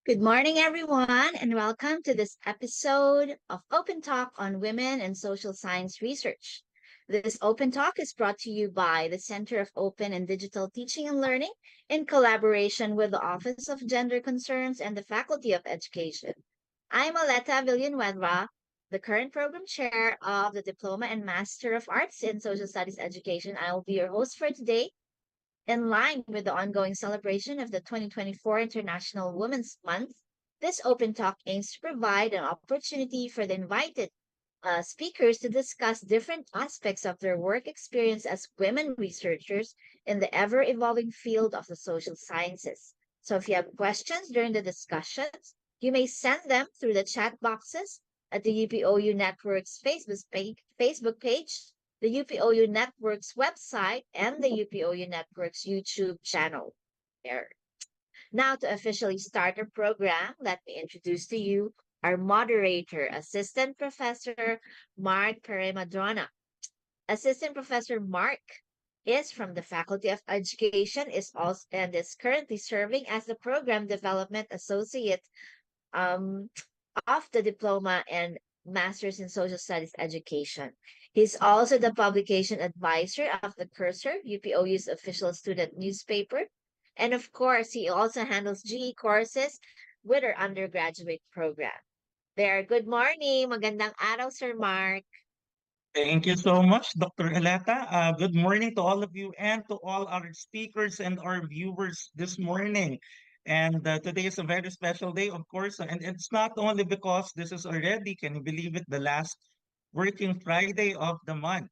Good morning, everyone, and welcome to this episode of Open Talk on Women and Social Science Research. This Open Talk is brought to you by the Center of Open and Digital Teaching and Learning in collaboration with the Office of Gender Concerns and the Faculty of Education. I'm Aleta Villanueva, the current program chair of the Diploma and Master of Arts in Social Studies Education. I will be your host for today. In line with the ongoing celebration of the 2024 International Women's Month, this open talk aims to provide an opportunity for the invited speakers to discuss different aspects of their work experience as women researchers in the ever evolving field of the social sciences. So, if you have questions during the discussions, you may send them through the chat boxes at the UPOU Network's Facebook page, the UPOU Network's website, and the UPOU Network's YouTube channel. There. Now, to officially start our program, let me introduce to you our moderator, Assistant Professor Mark Peremadrona. Assistant Professor Mark is from the Faculty of Education is also and is currently serving as the Program Development Associate um, of the Diploma and Masters in Social Studies Education. He's also the publication advisor of the Cursor, UPOU's official student newspaper. And of course, he also handles GE courses with our undergraduate program. There, good morning. Magandang araw, Sir Mark. Thank you so much, Dr. Eleta. Good morning to all of you and to all our speakers and our viewers this morning. And today is a very special day, of course. And it's not only because this is already, can you believe it, the last working Friday of the month.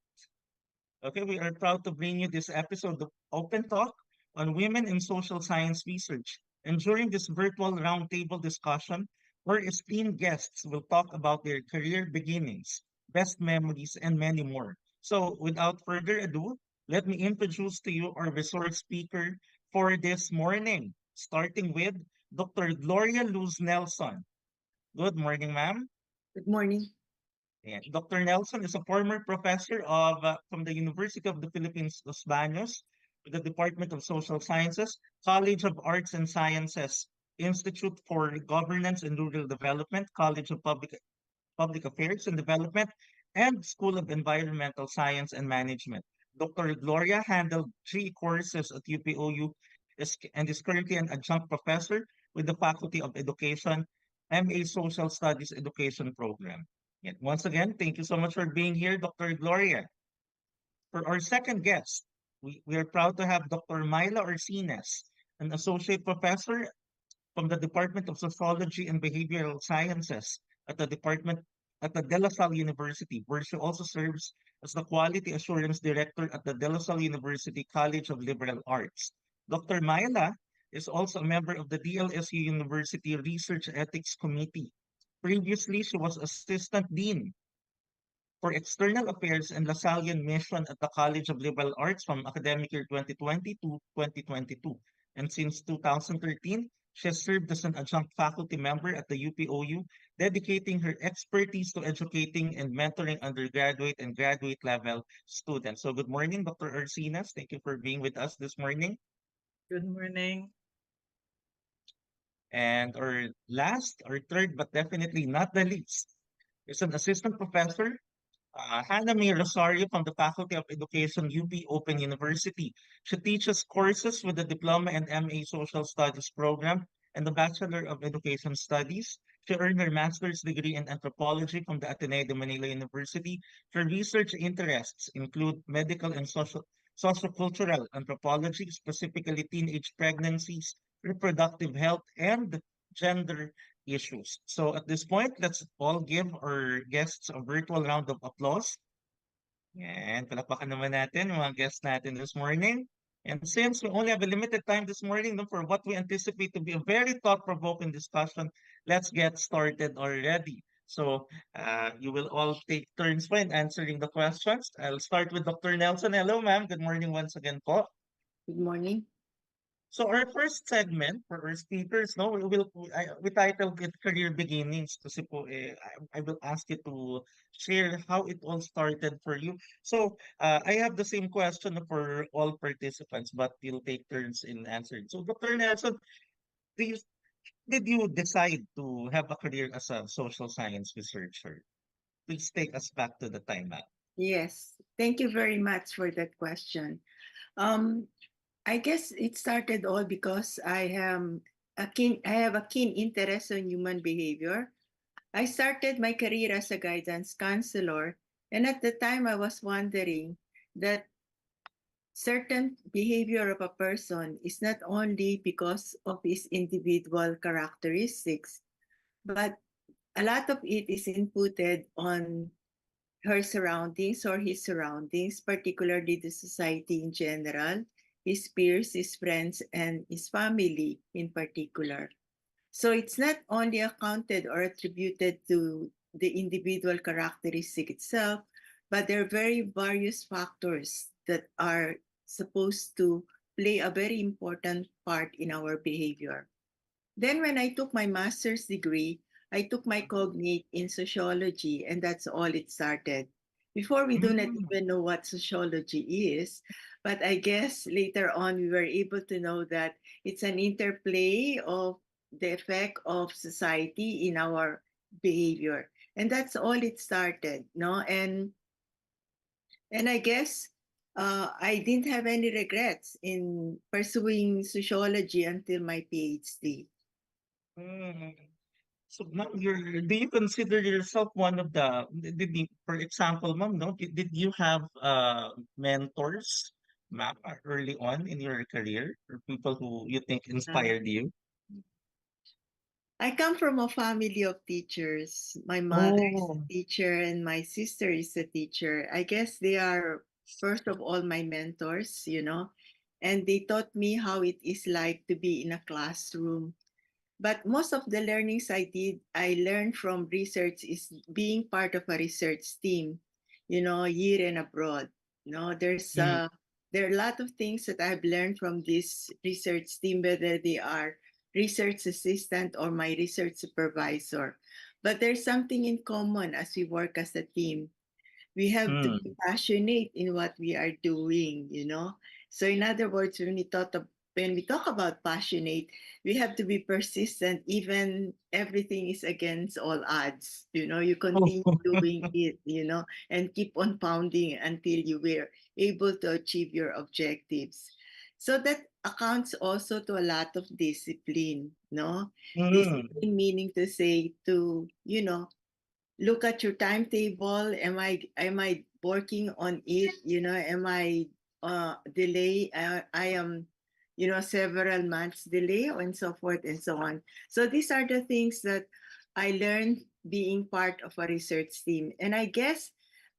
Okay, we are proud to bring you this episode of Open Talk on women in social science research. And during this virtual roundtable discussion, our esteemed guests will talk about their career beginnings, best memories, and many more. So, without further ado, let me introduce to you our resource speaker for this morning, starting with Dr. Gloria Luz Nelson. Good morning, ma'am. Good morning. Yeah. Dr. Nelson is a former professor from the University of the Philippines, Los Baños, with the Department of Social Sciences, College of Arts and Sciences, Institute for Governance and Rural Development, College of Public Affairs and Development, and School of Environmental Science and Management. Dr. Gloria handled 3 courses at UPOU and is currently an adjunct professor with the Faculty of Education, MA Social Studies Education Program. And once again, thank you so much for being here, Dr. Gloria. For our second guest, we are proud to have Dr. Myla Orcines, an associate professor from the Department of Sociology and Behavioral Sciences at the Department at the De La Salle University, where she also serves as the Quality Assurance Director at the De La Salle University College of Liberal Arts. Dr. Myla is also a member of the DLSU University Research Ethics Committee. Previously, she was Assistant Dean for External Affairs and Lasallian Mission at the College of Liberal Arts from academic year 2020 to 2022. And since 2013, she has served as an adjunct faculty member at the UPOU, dedicating her expertise to educating and mentoring undergraduate and graduate level students. So good morning, Dr. Arcinas. Thank you for being with us this morning. Good morning. And our last, or third, but definitely not the least, is an assistant professor, Hannah May Rosario from the Faculty of Education, UP Open University. She teaches courses with the Diploma and MA Social Studies program and the Bachelor of Education Studies. She earned her master's degree in anthropology from the Ateneo de Manila University. Her research interests include medical and sociocultural anthropology, specifically teenage pregnancies, reproductive health, and gender issues. So at this point, let's all give our guests a virtual round of applause. And palakpakan naman natin yung mga guests natin this morning. And since we only have a limited time this morning for what we anticipate to be a very thought-provoking discussion, let's get started already. So you will all take turns in answering the questions. I'll start with Dr. Nelson. Hello, ma'am. Good morning once again po. Good morning. So our first segment for our speakers, no, we titled it Career Beginnings kasi po I will ask you to share how it all started for you. So I have the same question for all participants, but you'll take turns in answering. So Dr. Nelson, do you did you decide to have a career as a social science researcher? Please take us back to the time map. Yes, thank you very much for that question. Um, I guess it started all because I have a keen interest in human behavior. I started my career as a guidance counselor, and at the time I was wondering that certain behavior of a person is not only because of his individual characteristics, but a lot of it is inputted on her surroundings or his surroundings, particularly the society in general, his peers, his friends, and his family in particular. So it's not only accounted or attributed to the individual characteristic itself, but there are very various factors that are supposed to play a very important part in our behavior. Then, when I took my master's degree, I took my cognate in sociology, and that's all it started. Before, we do not Mm. even know what sociology is, but I guess later on we were able to know that it's an interplay of the effect of society in our behavior, and that's all it started. No, and I guess I didn't have any regrets in pursuing sociology until my PhD. Mm. So ma'am, do you consider yourself one of the, for example, ma'am, no, did you have mentors, ma'am, early on in your career, or people who you think Uh, inspired you? I come from a family of teachers. My mother is a Oh. teacher and my sister is a teacher. I guess they are, first of all, my mentors, and they taught me how it is like to be in a classroom. But most of the learnings I learned from research is being part of a research team, year and abroad. Mm. There are a lot of things that I've learned from this research team, whether they are research assistant or my research supervisor. But there's something in common as we work as a team. We have to be Mm. passionate in what we are doing. So in other words, when we talk about passionate, we have to be persistent even everything is against all odds. You continue doing it, and keep on pounding until you were able to achieve your objectives. So that accounts also to a lot of discipline, no? Mm. Discipline meaning to say to look at your timetable. Am I working on it? Am I delay? I am several months delay and so forth and so on. So these are the things that I learned being part of a research team, and I guess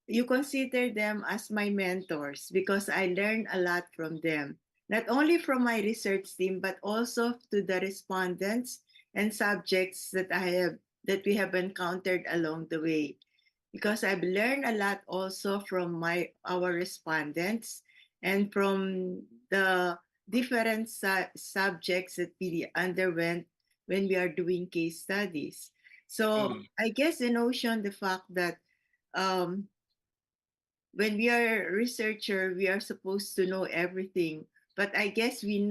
you consider them as my mentors because I learned a lot from them, not only from my research team, but also to the respondents and subjects that we have encountered along the way. Because I've learned a lot also from our respondents and from the different subjects that we underwent when we are doing case studies. So Mm. I guess the fact that um, when we are a researcher, we are supposed to know everything. But I guess we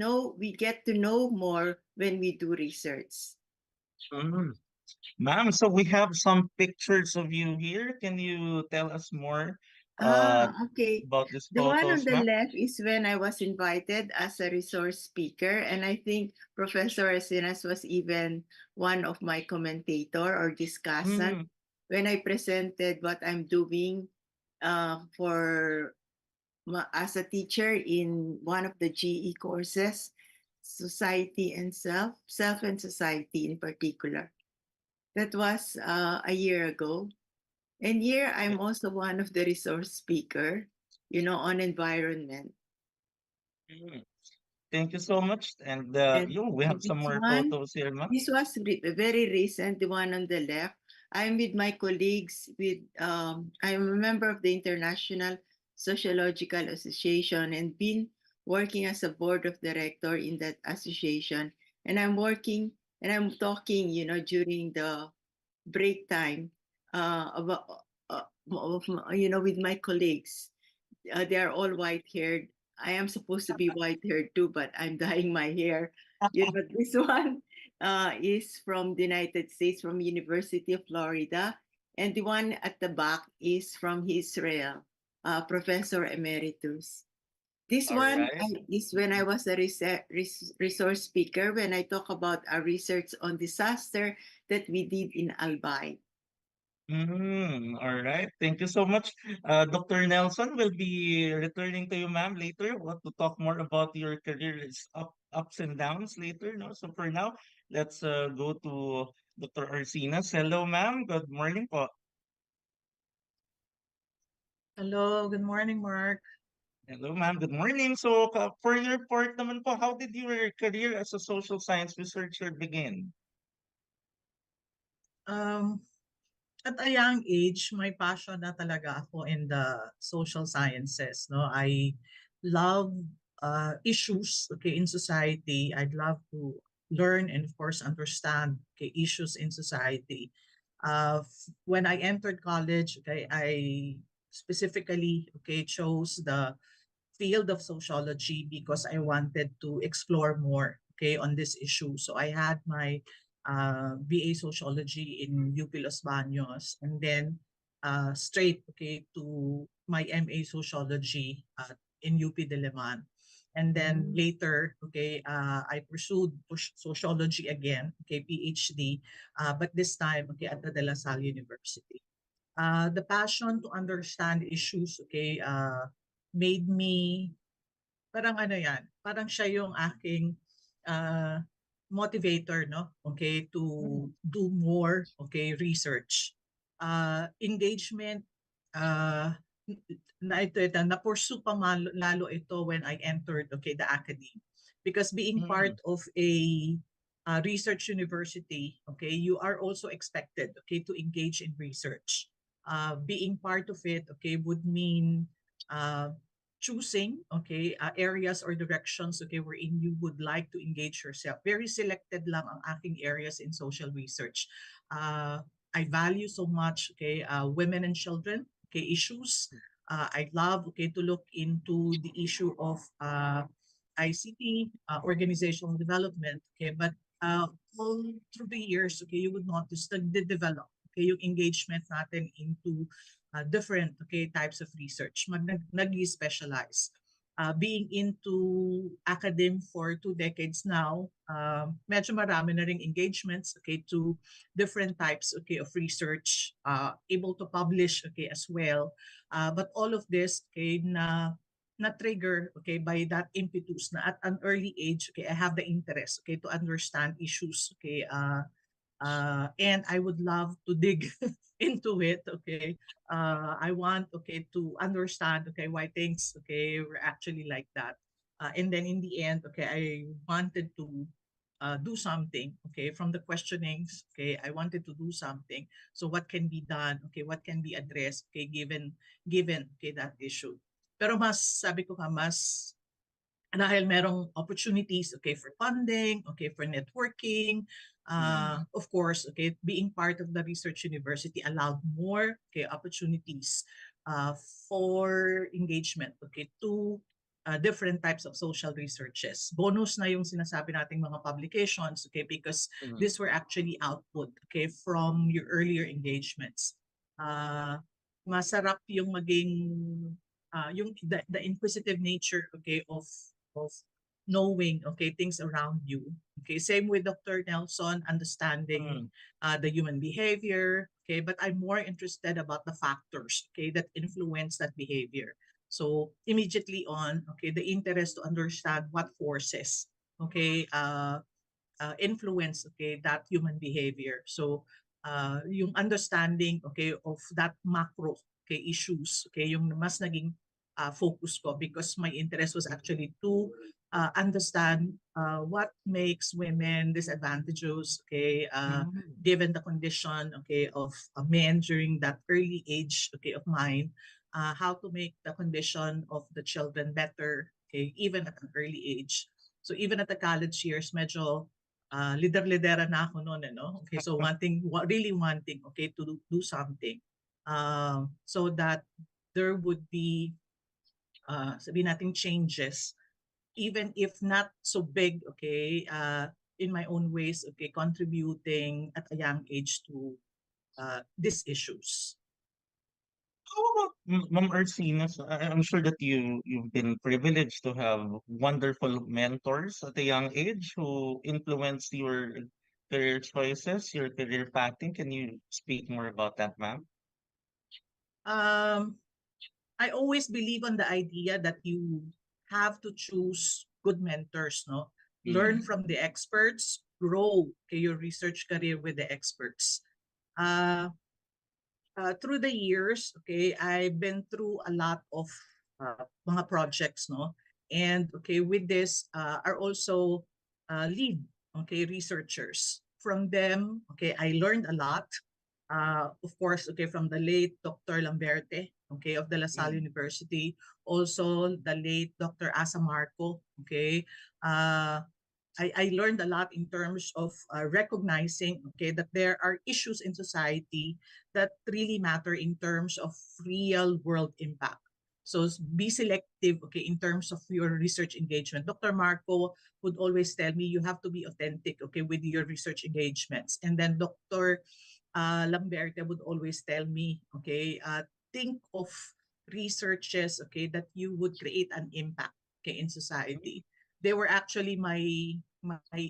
get to know more when we do research. Mm. Ma'am, so we have some pictures of you here. Can you tell us more uh Okay. about these The one on photos, the ma'am? left is when I was invited as a resource speaker, and I think Professor Asinas was even one of my commentator or discussant Mm. when I presented what I'm doing for as a teacher in one of the GE courses, Society and Self and Society in particular. That was a year ago. And here I'm also one of the resource speaker, on environment. Mm. Thank you so much. And And we have some this more one, photos here, ma'am. this was very recent, the one on the left. I'm with my colleagues I'm a member of the International Sociological Association and been working as a board of director in that association. And I'm working and I'm talking, during the break time about with my colleagues. They are all white haired. I am supposed to be white haired too, but I'm dyeing my hair. But this one, is from the United States, from University of Florida, and the one at the back is from Israel, Professor Emeritus. This All one right. is when I was a resource speaker when I talk about our research on disaster that we did in Albay. All right. Thank you so much. Dr. Nelson will be returning to you, ma'am, later. Want to talk more about your career's ups and downs later. No? So for now, let's go to Dr. Arsinas. Hello, ma'am. Good morning po. Hello, good morning, Mark. Hello, ma'am. Good morning. So for your part naman po, how did your career as a social science researcher begin? Um, at a young age, may passion na talaga ako in the social sciences. No, I love issues, okay, in society. I'd love to learn and, of course, understand, okay, issues in society. When I entered college, okay, I specifically, okay, chose the field of sociology because I wanted to explore more, okay, on this issue. So I had my BA sociology in UP Los Baños, and then straight, okay, to my MA sociology in UP Diliman. And then later, okay, I pursued sociology again, okay, PhD, but this time, okay, at the De La Salle University. The passion to understand issues, okay, made me parang ano yan, parang siya yung aking uh, motivator, no? Okay, to do more, okay, research. Engagement, uh, na-pursue pa lalo ito when I entered, okay, the academy. Because being part Mm, of a research university, okay, you are also expected, okay, to engage in research. Being part of it, okay, would mean uh, choosing, okay, areas or directions, okay, wherein you would like to engage yourself. Very selected lang ang aking areas in social research. I value so much, okay, women and children, okay, issues. I love, okay, to look into the issue of ICT, organizational development, okay, but all through the years, okay, you would notice that the develop, okay, yung engagement natin into different, okay, types of research. Nag-specialize. Being into academe for 2 decades now, medyo marami na ring engagements, okay, to different types, okay, of research, able to publish, okay, as well. But all of this, okay, na-trigger, okay, by that impetus na at an early age, okay, I have the interest, okay, to understand issues, okay, and I would love to dig into it, okay. I want, okay, to understand, okay, why things, okay, were actually like that. And then in the end, okay, I wanted to do something, okay, from the questionings, okay, I wanted to do something. So what can be done, okay, what can be addressed, okay, given, okay, that issue. Pero mas, sabi ko nga, mas dahil merong opportunities, okay, for funding, okay, for networking. Of course, okay, being part of the research university allowed more, okay, opportunities for engagement, okay, to different types of social researches. Bonus na yung sinasabi nating mga publications, okay, because mm, these were actually output, okay, from your earlier engagements. Masarap yung maging yung the inquisitive nature, okay, of knowing, okay, things around you. Okay, same with Dr. Nelson, understanding mm, the human behavior. Okay, but I'm more interested about the factors, okay, that influence that behavior. So immediately on, okay, the interest to understand what forces, okay, influence, okay, that human behavior. So yung understanding, okay, of that macro, okay, issues, okay, yung mas naging focus ko because my interest was actually to understand what makes women disadvantageous, okay, mm. given the condition, okay, of men during that early age, okay, of mine, how to make the condition of the children better, okay, even at an early age. So even at the college years, medyo lider-lidera na ako noon, no? Okay, so really wanting, okay, to do something. So that there would be, sabihin natin changes, even if not so big, okay, in my own ways, okay, contributing at a young age to these issues. How about Ma'am Arsinas? I'm sure that you've been privileged to have wonderful mentors at a young age who influenced your career choices, your career pathing. Can you speak more about that, ma'am? Um, I always believe on the idea that you have to choose good mentors, no? Learn Mm. from the experts, grow okay, your research career with the experts. Uh, through the years, okay, I've been through a lot of mga projects, no? And okay, with this are also lead, okay, researchers. From them, okay, I learned a lot. Of course, okay, from the late Dr. Lamberte, okay, of De La Salle Mm. University, also the late Dr. Asa Marco, okay. Uh, I learned a lot in terms of recognizing, okay, that there are issues in society that really matter in terms of real world impact. So be selective, okay, in terms of your research engagement. Dr. Marco would always tell me you have to be authentic, okay, with your research engagements. And then Dr. Lamberte would always tell me, okay, think of researches, okay, that you would create an impact, okay, in society. They were actually my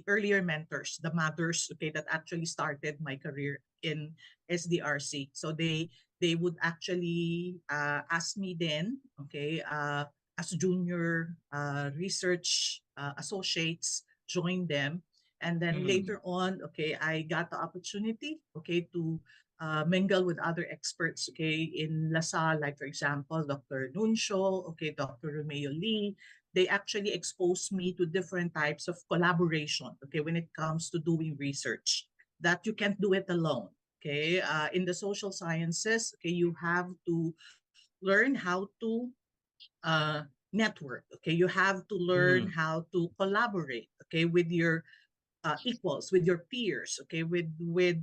earlier mentors, the mothers, okay, that actually started my career in SDRC. So they would actually ask me then, okay, as junior research associates, join them. And then Mm. later on, okay, I got the opportunity, okay, to mingle with other experts, okay, in LaSalle, like for example, Dr. Nuncio, okay, Dr. Romeo Lee. They actually exposed me to different types of collaboration, okay, when it comes to doing research, that you can't do it alone. Okay, in the social sciences, okay, you have to learn how to uh, network. Okay, you have to learn Mm. how to collaborate. Okay, with your equals, with your peers, okay, with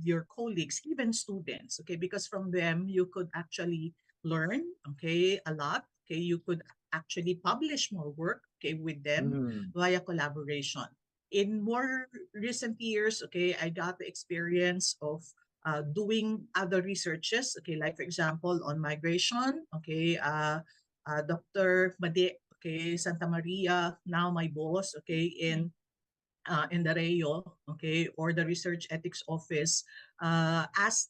your colleagues, even students, okay, because from them you could actually learn, okay, a lot. Okay, you could actually publish more work, okay, with them Mm. via collaboration. In more recent years, okay, I got the experience of doing other researches, okay, like for example on migration, okay, Dr. Made, okay, Santa Maria, now my boss, okay, in the REO, okay, or the Research Ethics Office, asked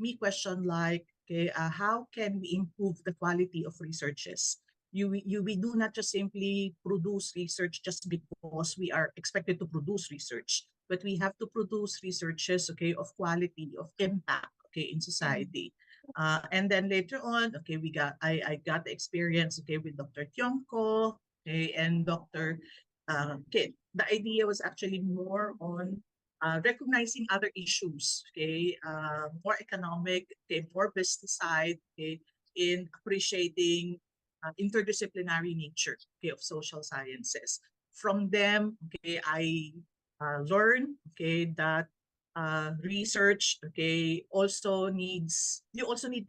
me question like, okay, how can we improve the quality of researches? We do not just simply produce research just because we are expected to produce research, but we have to produce researches, okay, of quality, of impact, okay, in society. And then later on, okay, I got the experience, okay, with Dr. Tiongko, okay, and Dr. Kid. The idea was actually more on recognizing other issues, okay, more economic, okay, more business side, okay, in appreciating interdisciplinary nature, okay, of social sciences. From them, okay, I learned, okay, that research, okay, you also need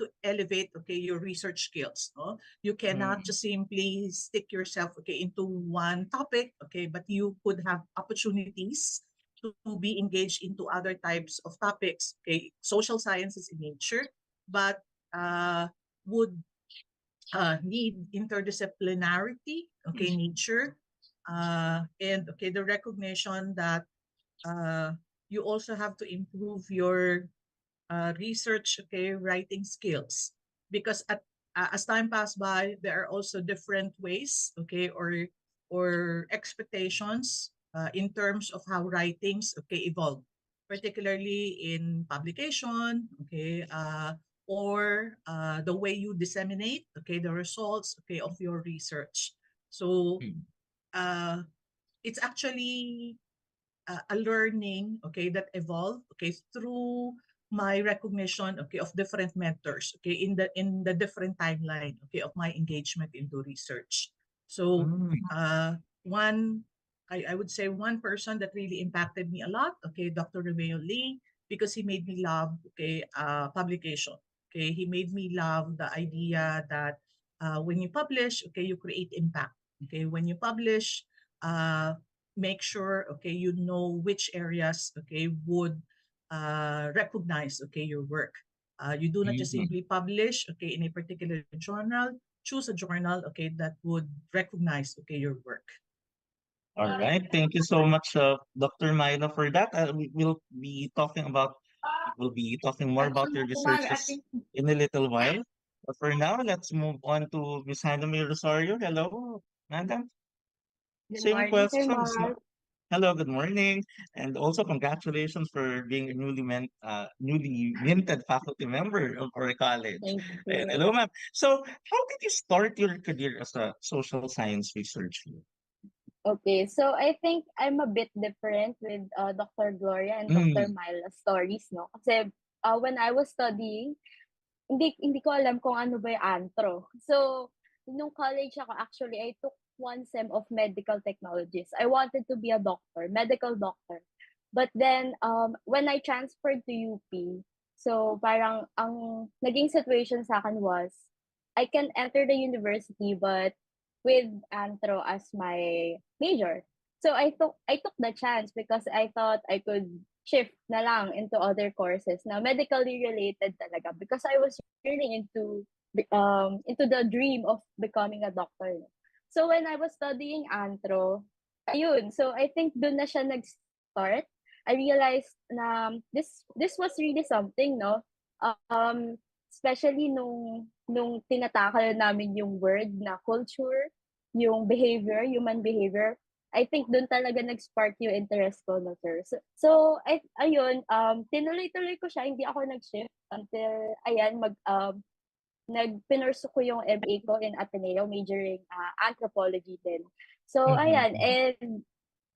to elevate, okay, your research skills, no? You cannot Mm. just simply stick yourself, okay, into one topic, okay, but you could have opportunities to be engaged into other types of topics, okay, social sciences in nature, but would need interdisciplinarity, okay, nature, and okay, the recognition that uh, you also have to improve your research, okay, writing skills, because as time passed by, there are also different ways, okay, or expectations in terms of how writings, okay, evolve, particularly in publication, okay, or the way you disseminate, okay, the results, okay, of your research. So Mm. uh, it's actually a learning, okay, that evolved, okay, through my recognition, okay, of different mentors, okay, in the different timeline, okay, of my engagement into research. So Mm. one, I would say one person that really impacted me a lot, okay, Dr. Romeo Lee, because he made me love, okay, publication. Okay, he made me love the idea that when you publish, okay, you create impact. Okay, when you publish, uh, make sure, okay, you know which areas, okay, would recognize, okay, your work. You do not just Mhm. simply publish, okay, in a particular journal. Choose a journal, okay, that would recognize, okay, your work. All right. Thank you so much, Dr. Myla, for that. We'll be talking more about your researches in a little while. But for now, let's move on to Miss Hanami Rosario. Hello, madam. Good Same morning, Sir questions. No? Mark. Hello, good morning, and also congratulations for being a newly minted faculty member of our college. Thank And you. hello, ma'am. So, how did you start your career as a social science researcher? Okay, so I think I'm a bit different with Dr. Gloria and Dr. Mm, Myla's stories, no? Kasi when I was studying, hindi ko alam kung ano ba yung antro. So, nung college ako, actually, I took one sem of medical technologies. I wanted to be a doctor, medical doctor. But then, when I transferred to UP, so parang ang naging situation sa akin was, I can enter the university but with anthro as my major. So I took the chance because I thought I could shift na lang into other courses na medically related talaga because I was really into the dream of becoming a doctor. So when I was studying anthro, ayun, so I think dun na siya nag-start. I realized na this was really something, no? Especially nung tinatakal namin yung word na culture, yung behavior, human behavior. I think doon talaga nag-spark yung interest ko na sir. Ayun, tinuloy-tuloy ko siya, hindi ako nag-shift until, ayan, pinursu ko yung MA ko in Ateneo, majoring anthropology din. So, mhm, ayan, and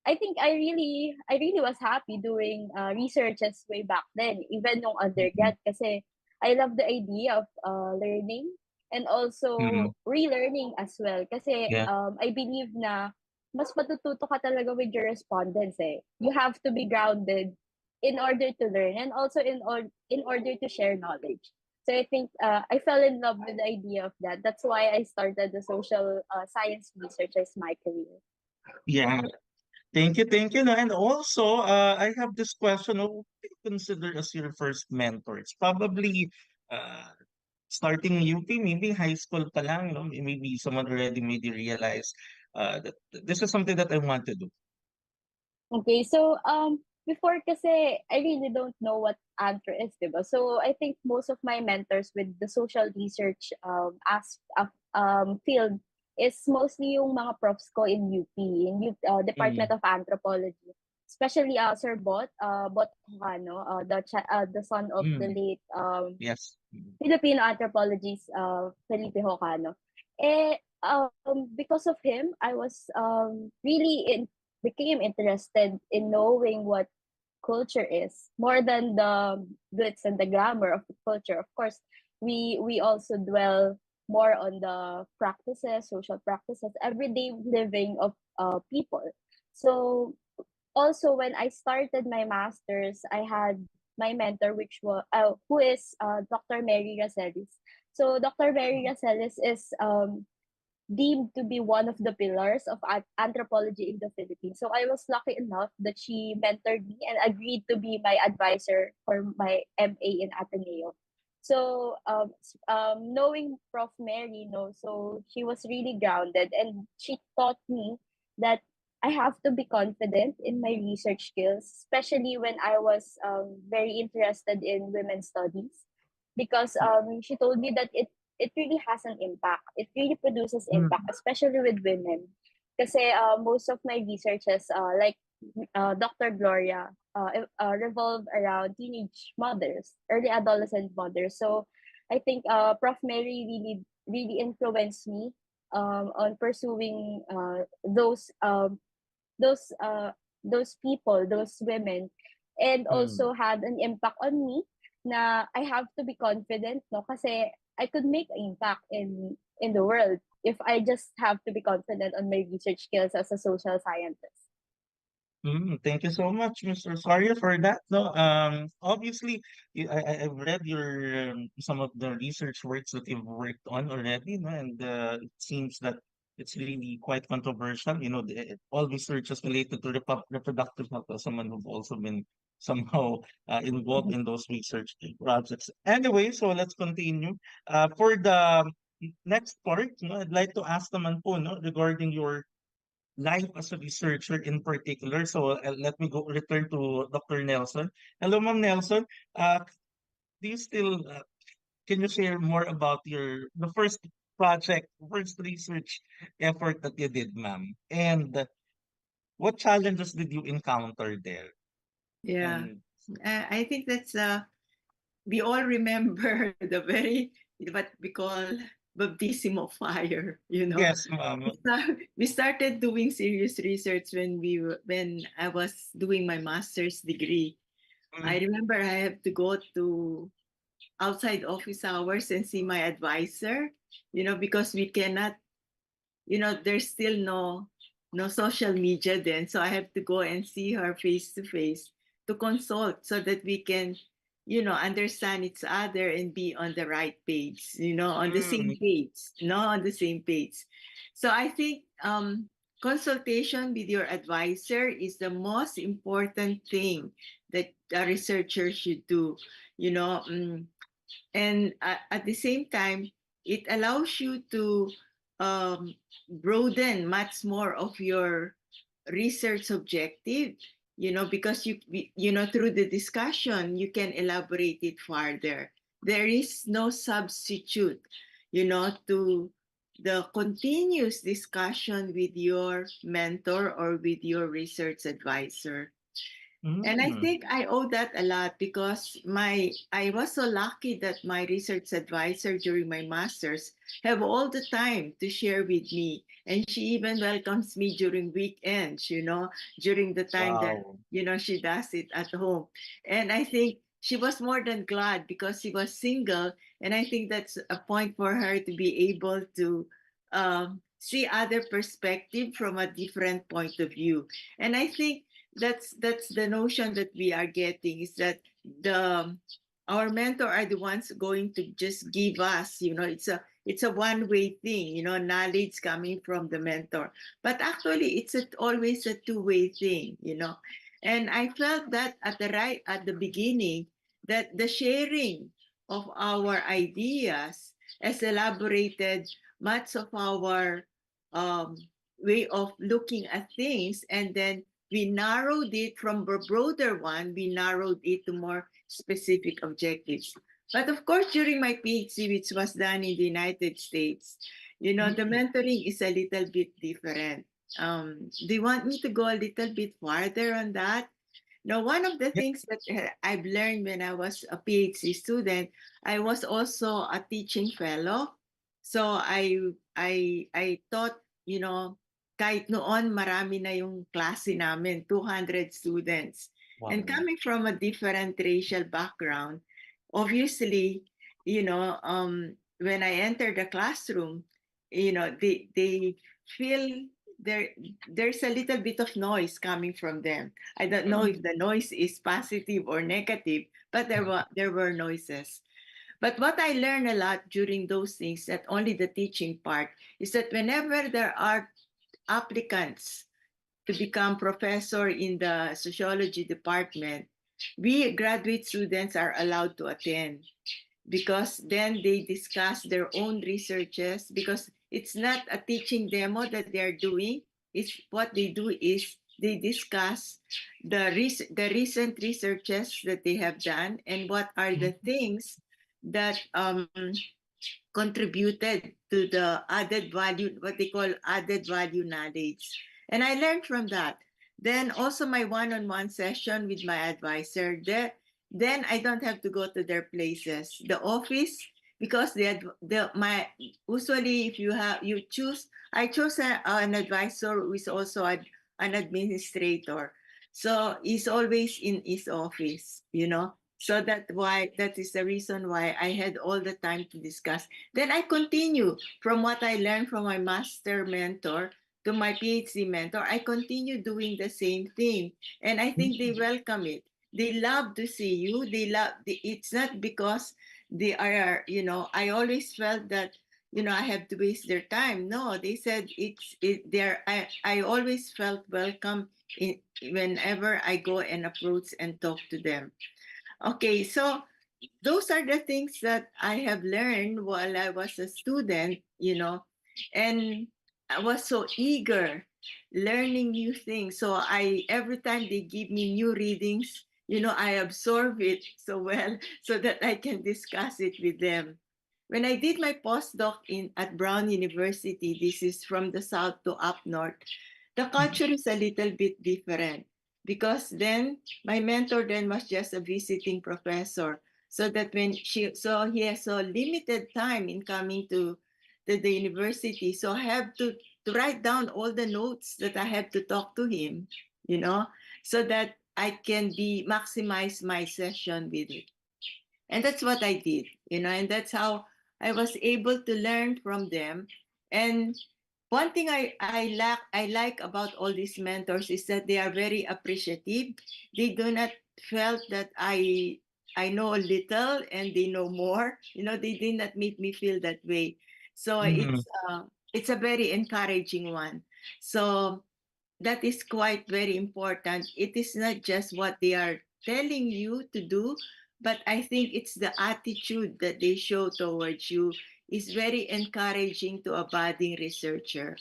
I really was happy doing researches way back then, even nung mhm, undergrad, kasi I love the idea of learning and also mhm. relearning as well. Kasi Yeah. I believe na mas matututo ka talaga with your respondents eh. You have to be grounded in order to learn and also in order to share knowledge. So I think I fell in love with the idea of that. That's why I started the social science research as my career. Yeah. Thank you. No? And also, I have this question. Who do you consider as your first mentor? It's probably uh, starting UP, maybe high school pa lang, no? Maybe someone already made you realize that this is something that I want to do. Okay, so before kasi I really don't know what answer is, diba? So I think most of my mentors with the social research field is mostly yung mga profs ko in UP, Department Mm, of Anthropology. Especially Sir Bot Hocano, the son of the mm, late yes. Mm, Filipino anthropologist Felipe Hocano. Because of him, I was became interested in knowing what culture is more than the glitz and the glamour of the culture. Of course, we also dwell more on the practices, social practices, everyday living of people. So also when I started my masters, I had my mentor, which was who is Dr. Mary Racelis. So Dr. Mary Racelis is deemed to be one of the pillars of anthropology in the Philippines. So I was lucky enough that she mentored me and agreed to be my advisor for my MA in Ateneo. So knowing Prof. Mary, so she was really grounded and she taught me that I have to be confident in my research skills, especially when I was very interested in women's studies, because she told me that it really has an impact. It really produces impact, mm, especially with women. Kasi most of my researches, like Dr. Gloria, revolve around teenage mothers, early adolescent mothers. So I think Prof. Mary really influenced me on pursuing those uh, those people, those women, and mm. also had an impact on me na I have to be confident, no? Kasi I could make an impact in the world if I just have to be confident on my research skills as a social scientist. Thank you so much, Mr. Soria, for that. No, obviously, I've read your some of the research works that you've worked on already, no, and it seems that it's really quite controversial. You know, all research is related to reproductive health as someone who've also been somehow involved in those research projects. Anyway, so let's continue. For the next part, no, I'd like to ask naman po, no, regarding your life as a researcher in particular. So let me go return to Dr. Nelson. Hello, Ma'am Nelson. Do you still can you share more about the first project, first research effort that you did, ma'am? And what challenges did you encounter there? Yeah, And I think that's we all remember the very what we call baptism of fire. You know, yes, ma'am. we started doing serious research when I was doing my master's degree. I Mm, remember I have to go to outside office hours and see my advisor, because we cannot, there's still no social media then. So I have to go and see her face to face to consult so that we can, understand each other and be on the right page, on the same mm, page, on the same page. So I think consultation with your advisor is the most important thing that a researcher should do, you know. And at the same time, it allows you to um, broaden much more of your research objective, because through the discussion you can elaborate it further. There is no substitute, to the continuous discussion with your mentor or with your research advisor. And I mm. think I owe that a lot because I was so lucky that my research advisor during my masters have all the time to share with me. And she even welcomes me during weekends, during the time that, Wow. she does it at home. And I think she was more than glad because she was single. And I think that's a point for her to be able to see other perspective from a different point of view. And I think that's the notion that we are getting is that the our mentor are the ones going to just give us, it's a one-way thing, knowledge coming from the mentor, but actually always a two-way thing, and I felt that at the beginning that the sharing of our ideas has elaborated much of our um, way of looking at things, and then we narrowed it from the broader one, we narrowed it to more specific objectives. But of course, during my PhD, which was done in the United States, the Mm. mentoring is a little bit different. Do you want me to go a little bit farther on that? Now, one of the Yeah. things that I've learned when I was a PhD student, I was also a teaching fellow. So I taught, kahit noon marami na yung klase namin, 200 students. And Wow. coming from a different racial background, obviously, when I enter the classroom, they feel there there's a little bit of noise coming from them. I don't know if Mm, the noise is positive or negative, but there were noises. But what I learned a lot during those things, that only the teaching part, is that whenever there are applicants to become professor in the sociology department, we graduate students are allowed to attend because then they discuss their own researches, because it's not a teaching demo that they're doing. It's what they do is they discuss the recent researches that they have done and what are the mm, things that contributed to the added value, what they call added value knowledge. And I learned from that. Then also my one-on-one session with my advisor, then I don't have to go to their places. The office, because my usually if you choose, I chose an advisor who is also an administrator. So he's always in his office, So that is the reason why I had all the time to discuss. Then I continue from what I learned from my master mentor to my PhD mentor. I continue doing the same thing. And I think they mm, welcome it. They love to see you. It's not because they are, I always felt that, I have to waste their time. No, they said I always felt welcome whenever I go and approach and talk to them. Okay, so those are the things that I have learned while I was a student, and I was so eager learning new things. So every time they give me new readings, I absorb it so well so that I can discuss it with them. When I did my postdoc at Brown University, this is from the south to up north, the culture is a little bit different because then my mentor then was just a visiting professor. So that he has so limited time in coming to the university. So I have to write down all the notes that I have to talk to him, so that I can maximize my session with it. And that's what I did, and that's how I was able to learn from them. And one thing I like about all these mentors is that they are very appreciative. They do not felt that I know a little and they know more. They did not make me feel that way. So Mhm. it's a very encouraging one. So that is quite very important. It is not just what they are telling you to do, but I think it's the attitude that they show towards you is very encouraging to a budding researcher.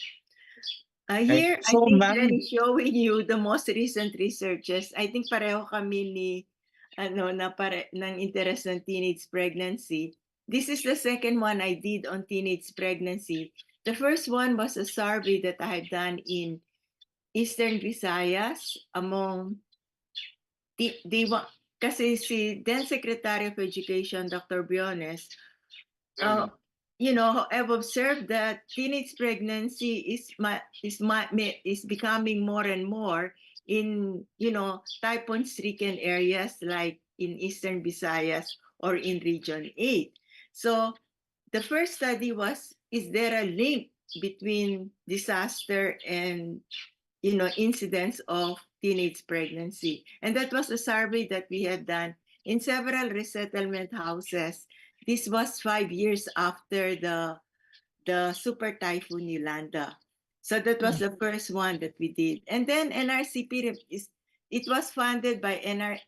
Right. Here, I So, think Jen ma'am, is showing you the most recent researches. I think pareho kami ng interest ng teenage pregnancy. This is the second one I did on teenage pregnancy. The first one was a survey that I had done in Eastern Visayas among kasi si then Secretary of Education, Dr. Briones, I've observed that teenage pregnancy is becoming more and more in, typhoon-stricken areas like in Eastern Visayas or in Region 8. So the first study was, is there a link between disaster and incidents of teenage pregnancy? And that was a survey that we had done in several resettlement houses. This was 5 years after the super typhoon Yolanda. So that was the first one that we did. And then NRCP it was funded by not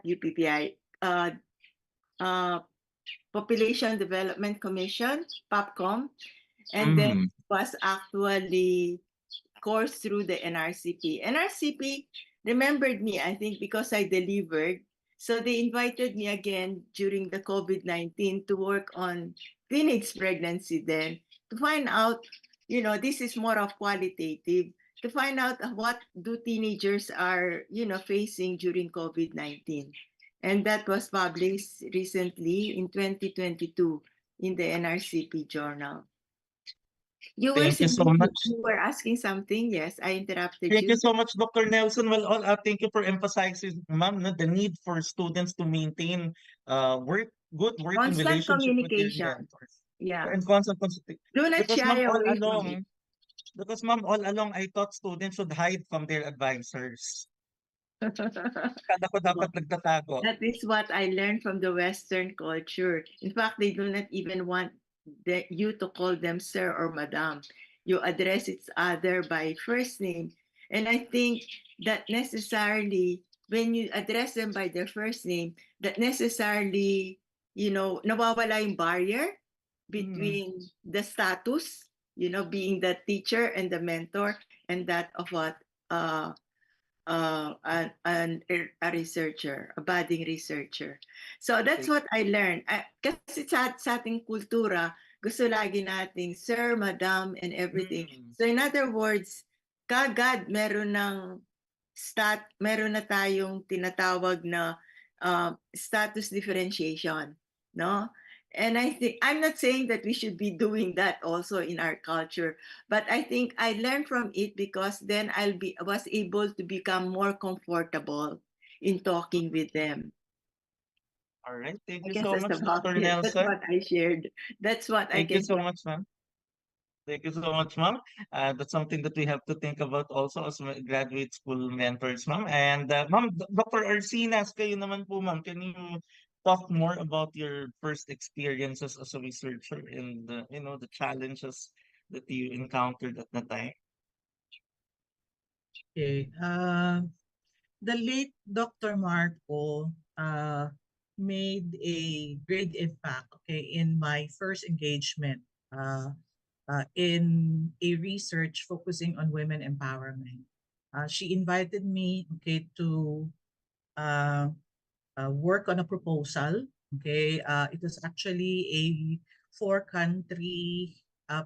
UPPI, Population Development Commission, POPCOM, and then mm, was actually course through the NRCP. NRCP remembered me, I think, because I delivered. So they invited me again during the COVID-19 to work on teenage pregnancy then to find out, this is more of qualitative, to find out what do teenagers are, facing during COVID-19. And that was published recently in 2022 in the NRCP journal. You were thank you saying so much. you were asking something. Yes, I interrupted Thank you you. so much, Dr. Nelson. Well, thank you for emphasizing, ma'am, the need for students to maintain good working Constant relationship with their communication. mentors Yeah. and constant Do not because shy ma'am, away from it. all along I thought students should hide from their advisors. Akala ko dapat nagtatago. That is what I learned from the Western culture. In fact, they do not even want you to call them sir or madam. You address each other by first name. And I think that necessarily, when you address them by their first name, that necessarily, nawawala yung barrier between the status, being the teacher and the mentor, and that of what a researcher, a budding researcher. So that's what I learned. Kasi sa ating kultura, gusto lagi nating sir, madam, and everything. Mm. So in other words, kagad meron na tayong tinatawag na status differentiation, no? And I think, I'm not saying that we should be doing that also in our culture, but I think I learned from it because then was able to become more comfortable in talking with them. All right. Thank I you guess so that's much, about Dr. it. That's Nelson. what I shared. That's what I Thank you can so much, ma'am. Thank you so much, ma'am. That's something that we have to think about also as graduate school mentors, ma'am. And ma'am, Dr. Arsinas, kayo naman po, ma'am. Can you talk more about your first experiences as a researcher and the, the challenges that you encountered at the time? Okay. The late Dr. Marco made a great impact, okay, in my first engagement in a research focusing on women empowerment. She invited me, okay, to uh, work on a proposal. Okay, it was actually a four-country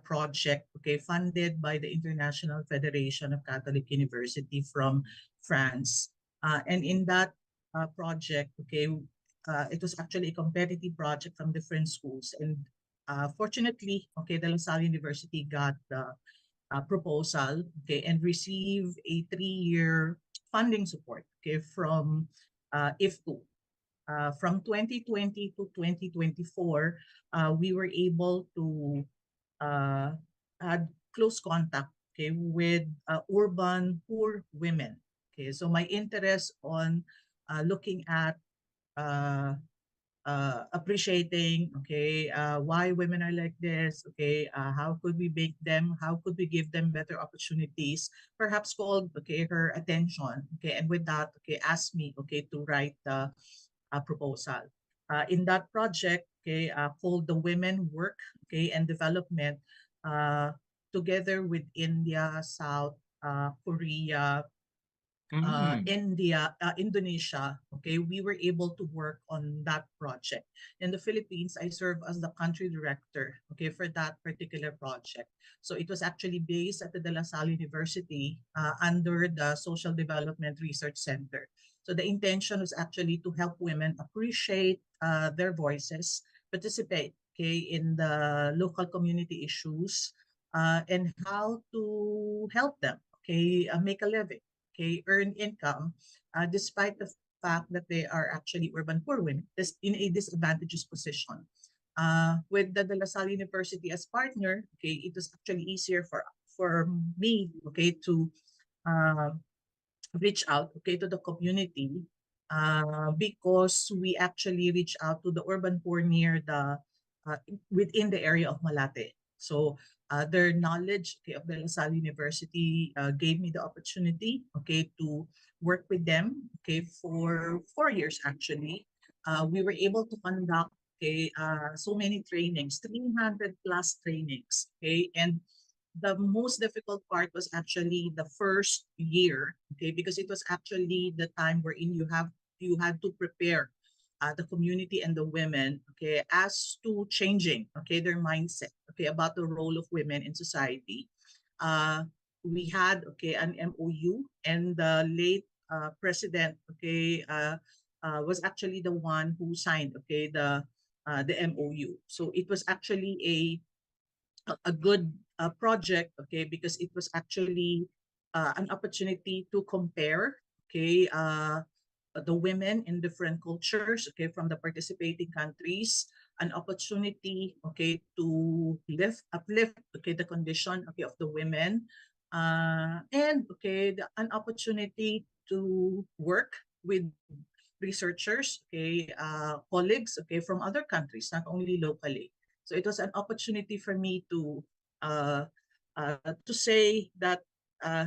project. Okay, funded by the International Federation of Catholic University from France. And in that project, okay, it was actually a competitive project from different schools. And fortunately, okay, the La Salle University got the proposal, okay, and received a 3-year funding support, okay, from IFTU. From 2020 to 2024, we were able to uh, had close contact, okay, with urban poor women. Okay, so my interest on looking at uh, appreciating, okay, why women are like this, okay, how could we make them, how could we give them better opportunities, perhaps called, okay, her attention, okay, and with that, okay, asked me, okay, to write the proposal. In that project, okay, called the Women Work, okay, and Development, uh, together with India, South Korea, Mm. Indonesia, okay, we were able to work on that project. In the Philippines, I serve as the country director, okay, for that particular project. So it was actually based at the De La Salle University under the Social Development Research Center. So the intention was actually to help women appreciate their voices, participate, okay, in the local community issues, and how to help them, okay, make a living, okay, earn income, despite the fact that they are actually urban poor women in a disadvantageous position. With the De La Salle University as partner, okay, it was actually easier for me, okay, to uh, reach out, okay, to the community, because we actually reach out to the urban poor near the within the area of Malate. So their knowledge, okay, of the La Salle University gave me the opportunity, okay, to work with them, okay, for 4 years actually. We were able to conduct, okay, so many trainings, 300 plus trainings, okay, and the most difficult part was actually the first year, okay, because it was actually the time wherein you had to prepare the community and the women, okay, as to changing, okay, their mindset, okay, about the role of women in society. Uh, we had, okay, an MOU, and the late president, okay, was actually the one who signed, okay, the MOU. So it was actually a good project, okay, because it was actually an opportunity to compare, okay, the women in different cultures, okay, from the participating countries, an opportunity, okay, to uplift, okay, the condition, okay, of the women, and okay, an opportunity to work with researchers, okay, colleagues, okay, from other countries, not only locally. So it was an opportunity for me uh, to say that uh,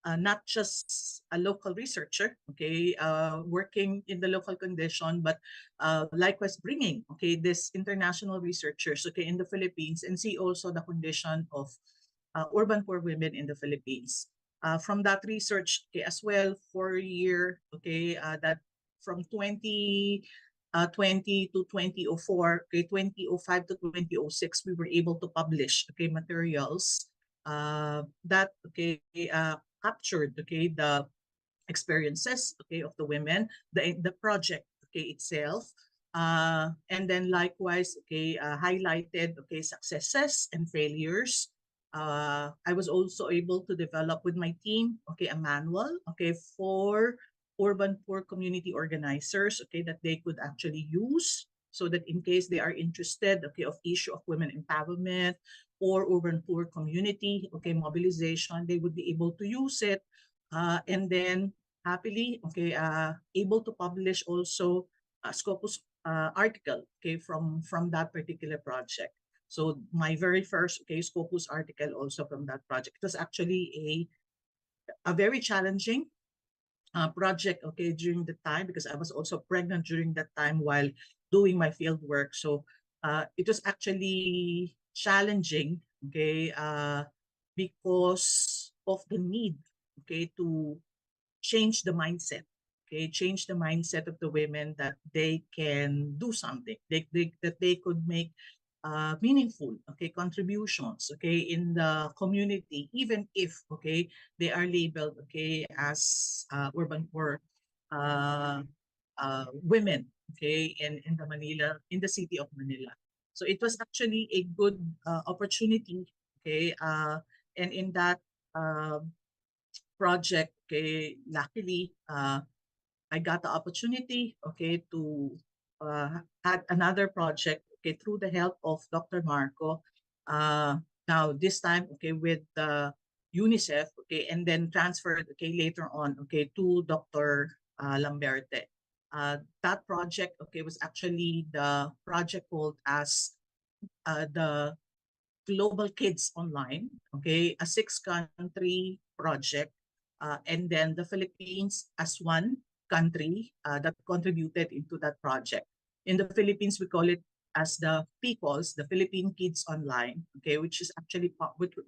not just a local researcher, okay, working in the local condition, but likewise bringing, okay, this international researchers, okay, in the Philippines, and see also the condition of urban poor women in the Philippines. From that research, okay, as well, 4 year, okay, that from 2020 to 2004, okay, 2005 to 2006, we were able to publish, okay, materials that, okay, captured, okay, the experiences, okay, of the women, the project, okay, itself, and then likewise, okay, highlighted, okay, successes and failures. I was also able to develop with my team, okay, a manual, okay, for urban poor community organizers, okay, that they could actually use, so that in case they are interested, okay, of issue of women empowerment or urban poor community, okay, mobilization, they would be able to use it, and then happily, okay, able to publish also Scopus article, okay, from that particular project. So my very first, okay, Scopus article also from that project. It was actually a very challenging project, okay, during the time, because I was also pregnant during that time while doing my field work. So it was actually challenging, okay, because of the need, okay, to change the mindset, okay, change the mindset of the women that they can do something, that they could make meaningful, okay, contributions, okay, in the community, even if, okay, they are labeled, okay, as urban poor women, okay, in the Manila, in the city of Manila. So it was actually a good opportunity, okay, and in that uh, project, okay, luckily, I got the opportunity, okay, to add another project, okay, through the help of Dr. Marco. Now this time, okay, with UNICEF, okay, and then transferred, okay, later on, okay, to Dr. Lamberte. That project, okay, was actually the project called as the Global Kids Online, okay, a 6-country project, and then the Philippines as one country that contributed into that project. In the Philippines, we call it as the PCOS, the Philippine Kids Online, okay, which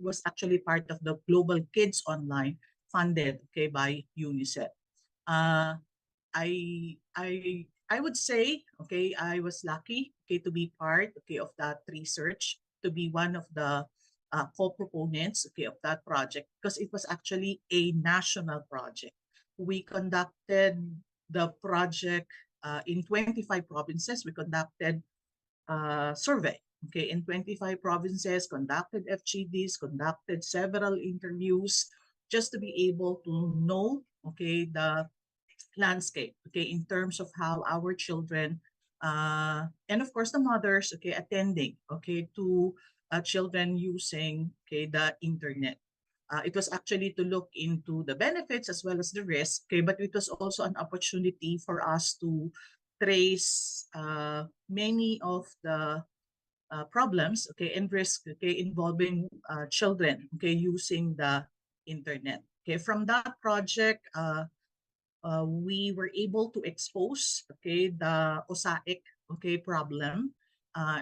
was actually part of the Global Kids Online, funded, okay, by UNICEF. Uh, I would say, okay, I was lucky, okay, to be part, okay, of that research, to be one of the co-proponents, okay, of that project, because it was actually a national project. We conducted the project in 25 provinces. We conducted survey, okay, in 25 provinces, conducted FGDs, conducted several interviews, just to be able to know, okay, the landscape, okay, in terms of how our children, and of course the mothers, okay, attending, okay, to children using, okay, the internet. It was actually to look into the benefits as well as the risk, okay, but it was also an opportunity for us to trace many of the problems, okay, and risk, okay, involving children, okay, using the internet. Okay, from that project, we were able to expose, okay, the OSAIC, okay, problem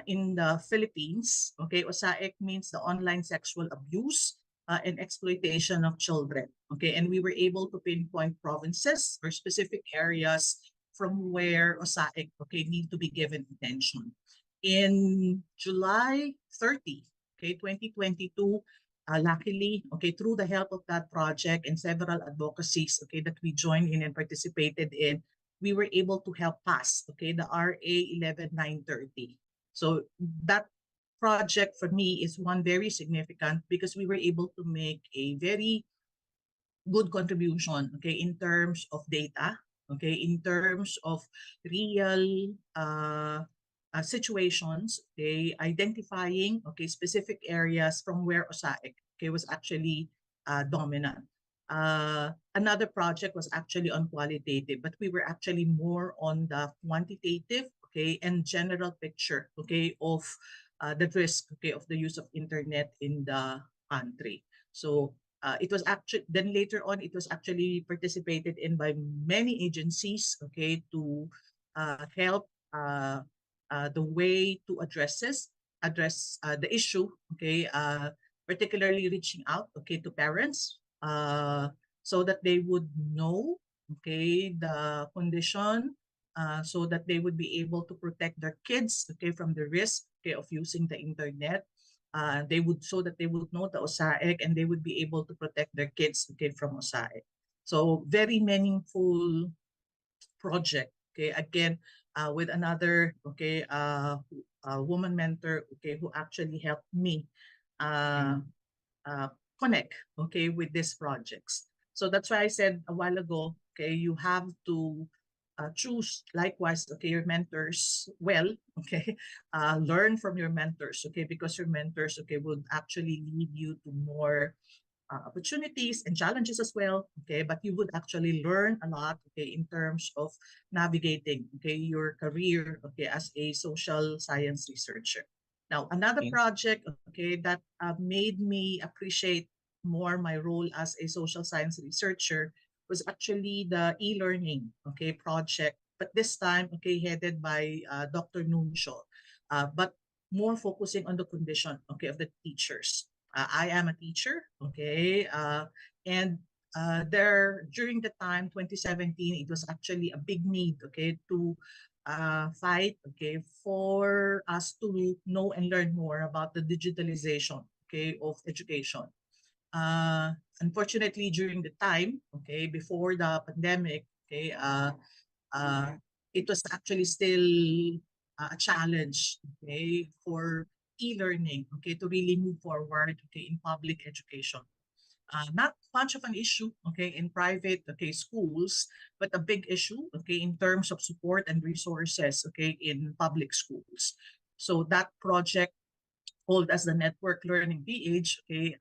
in the Philippines. Okay, OSAIC means the online sexual abuse and exploitation of children. Okay, and we were able to pinpoint provinces or specific areas from where OSAIC, okay, need to be given attention. In July 30, okay, 2022, luckily, okay, through the help of that project and several advocacies, okay, that we joined in and participated in, we were able to help pass, okay, the RA 11930. So that project for me is one very significant because we were able to make a very good contribution, okay, in terms of data, okay, in terms of real situations, okay, identifying, okay, specific areas from where OSAIC, okay, was actually dominant. Another project was actually on qualitative, but we were actually more on the quantitative, okay, and general picture, okay, of the risk, okay, of the use of internet in the country. So it was actually, then later on, it was actually participated in by many agencies, okay, to help the way to address the issue, okay, particularly reaching out, okay, to parents, so that they would know, okay, the condition, so that they would be able to protect their kids, okay, from the risk, okay, of using the internet. They would, so that they would know the OSAIC and they would be able to protect their kids, okay, from OSAIC. So very meaningful project, okay, again, with another, okay, woman mentor, okay, who actually helped me connect, okay, with these projects. So that's why I said a while ago, okay, you have to choose likewise, okay, your mentors well, okay, learn from your mentors, okay, because your mentors, okay, would actually lead you to more opportunities and challenges as well, okay, but you would actually learn a lot, okay, in terms of navigating, okay, your career, okay, as a social science researcher. Now, another Okay. project, okay, that made me appreciate more my role as a social science researcher was actually the e-learning, okay, project, but this time, okay, headed by Dr. Nuncio, but more focusing on the condition, okay, of the teachers. I am a teacher, okay, and there during the time 2017, it was actually a big need, okay, to fight, okay, for us to know and learn more about the digitalization, okay, of education. Uh, Unfortunately, during the time, okay, before the pandemic, okay, uh, it was actually still a challenge, okay, for e-learning, okay, to really move forward, okay, in public education. Not much of an issue, okay, in private, okay, schools, but a big issue, okay, in terms of support and resources, okay, in public schools. So that project, called as the Network Learning PH, okay,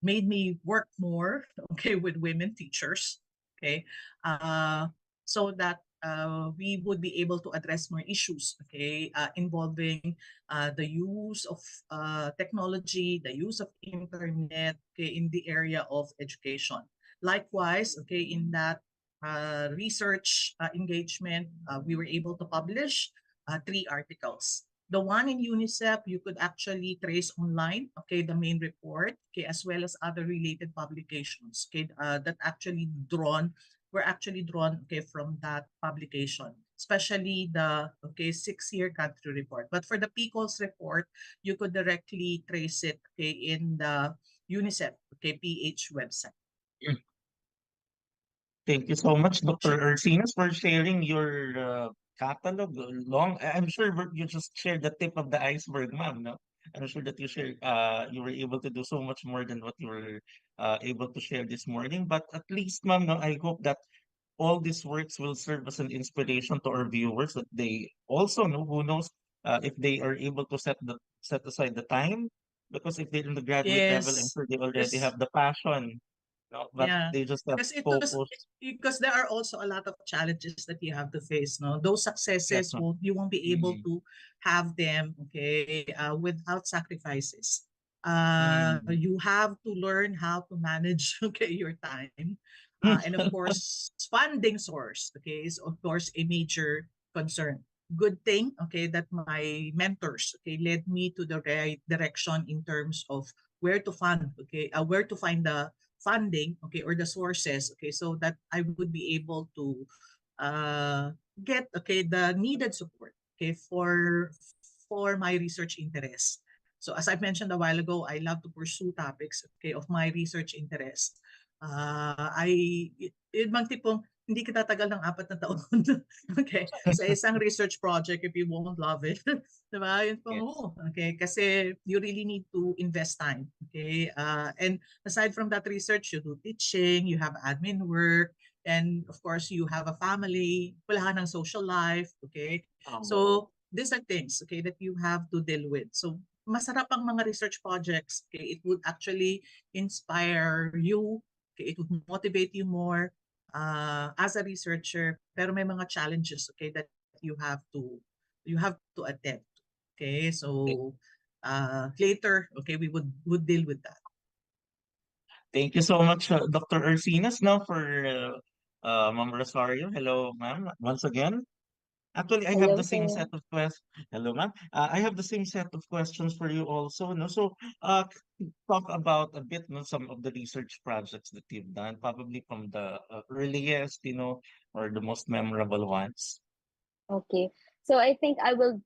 made me work more, okay, with women teachers, okay, uh, so that we would be able to address more issues, okay, involving the use of technology, the use of internet, okay, in the area of education. Likewise, okay, in that research engagement, we were able to publish 3 articles. The one in UNICEF, you could actually trace online, okay, the main report, okay, as well as other related publications, okay, that were actually drawn, okay, from that publication, especially the, okay, 6-year country report. But for the PCOS report, you could directly trace it, okay, in the UNICEF, okay, PH website. Thank you so much, Dr. Ursinas, for sharing your catalog. I'm sure you just shared the tip of the iceberg, ma'am. No, I'm sure that you were able to do so much more than what you were able to share this morning. But at least, ma'am, no, I hope that all these works will serve as an inspiration to our viewers that they also know, who knows, if they are able to set aside the time, because if they're in the graduate level, I'm Yes, sure they already because have the passion, no, but yeah, they just have because focus. there are also a lot of challenges that you have to face. No, those Yes, successes ma'am. you won't be able Mm, to have them, okay, without sacrifices. mm. You have to learn how to manage, okay, your time, and of course, funding source, okay, is of course a major concern. Good thing, okay, that my mentors, okay, led me to the right direction in terms of where to fund, okay, where to find the funding, okay, or the sources, okay, so that I would be able to get, okay, the needed support, okay, for my research interests. So as I mentioned a while ago, I love to pursue topics, okay, of my research interest. Yun bang tipong hindi ka tatagal ng 4 na taon okay, sa isang research project if you won't love it. Diba? Yun po, Yes. okay, kasi you really need to invest time, okay? And aside from that research, you do teaching, you have admin work, and of course, you have a family, wala ka ng social life, okay? Oh, So, these are things, okay, that you have to deal with. So, masarap ang mga research projects, okay? It would actually inspire you, okay? It would motivate you more as a researcher, pero may mga challenges, okay, that you have to attend. Okay, so later, okay, we would deal with that. thank you so much, Dr. Ursinas, now for Ma'am Rosario. Hello, ma'am, once again. Actually, I have Hello the same po. set of questions. Hello, ma'am. I have the same set of questions for you also. No, so talk about a bit, no, some of the research projects that you've done, probably from the earliest, or the most memorable ones. Okay. So I think I would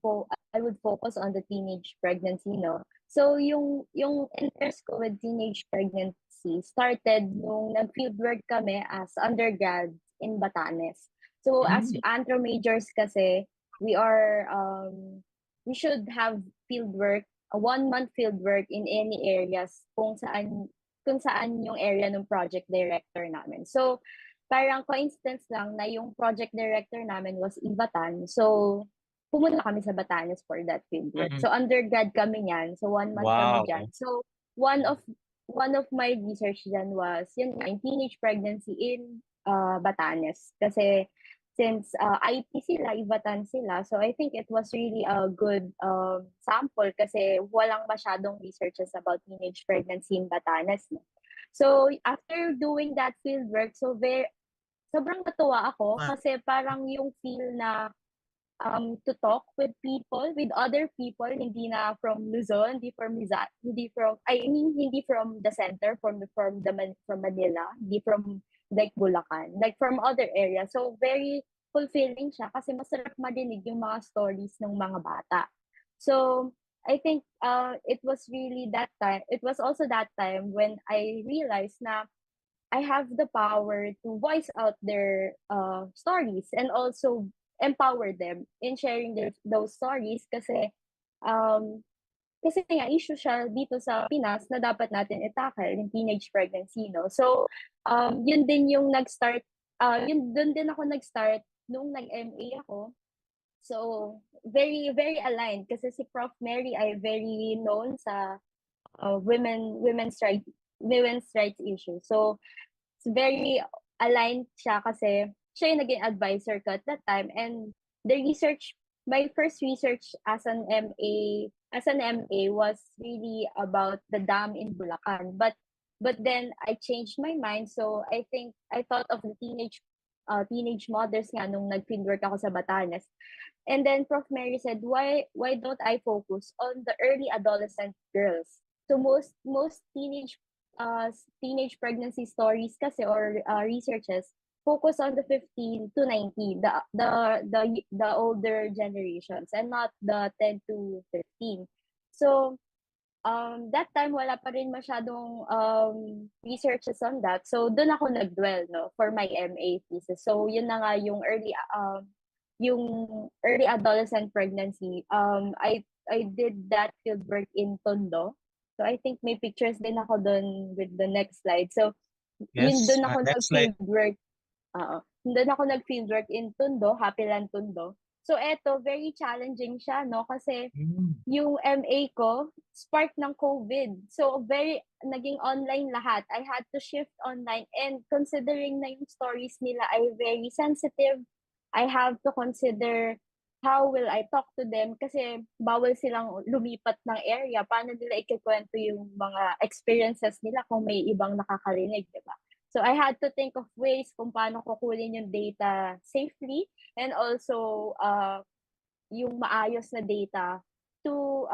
focus on the teenage pregnancy, no. So yung interest ko with teenage pregnancy started nung nag-fieldwork kami as undergrads in Batanes. So as Mm, antro majors kasi, we are we should have fieldwork, a 1 month fieldwork in any areas kung saan yung area ng project director namin. So parang coincidence lang na yung project director namin was Ivatan. So, pumunta kami sa Batanes for that fieldwork. mm. So, undergrad kami niyan. So, 1 month kami Wow. dyan. So, one of one of my research dyan was yun nga, yung teenage pregnancy in Batanes. Kasi since IP sila, Ivatan sila, so I think it was really a good sample kasi walang masyadong researches about teenage pregnancy in Batanes. No? So after doing that field work, sobrang natuwa ako Ah. kasi parang yung feel na to talk with people, with other people, hindi na from Luzon, hindi from Rizal, hindi from, I mean, hindi from the center, from Manila, hindi from like Bulacan, like from other areas. So very fulfilling siya kasi masarap marinig yung mga stories ng mga bata. So I think it was really that time, it was also that time when I realized na I have the power to voice out their stories and also empower them in sharing those stories um, kasi nga issue siya dito sa Pinas na dapat natin i-tackle yung teenage pregnancy, no? So, yun din yung dun din ako nag-start nung nag-MA ako. So, very, very aligned kasi si Prof. Mary ay very known sa women's rights issue. So, it's very aligned siya kasi siya yung naging advisor ko at that time. And my first research as an MA was really about the dam in Bulacan. But then I changed my mind. So I think I thought of the teenage mothers nga nung nag-fieldwork ako sa Batanes. And then Prof. Mary said, why don't I focus on the early adolescent girls? So most teenage pregnancy stories kasi or researches focus on the 15 to 19, the older generations and not the 10 to 15. So that time wala pa rin masyadong researches on that. So doon ako nagdwell no for my MA thesis. So yun na nga yung early adolescent pregnancy. I did that field work in Tondo. So I think may pictures din ako doon with the next slide. So yun Yes, doon ako next slide. nag-field work. Doon ako nag-field work in Tondo, Happyland Tondo. So eto, very challenging siya, no? Kasi yung MA ko, spark ng COVID. So naging online lahat. I had to shift online and considering na yung stories nila ay very sensitive, I have to consider how will I talk to them kasi bawal silang lumipat ng area. Paano nila ikikwento yung mga experiences nila kung may ibang nakakarinig, di ba? So I had to think of ways kung paano kukunin yung data safely and also yung maayos na data to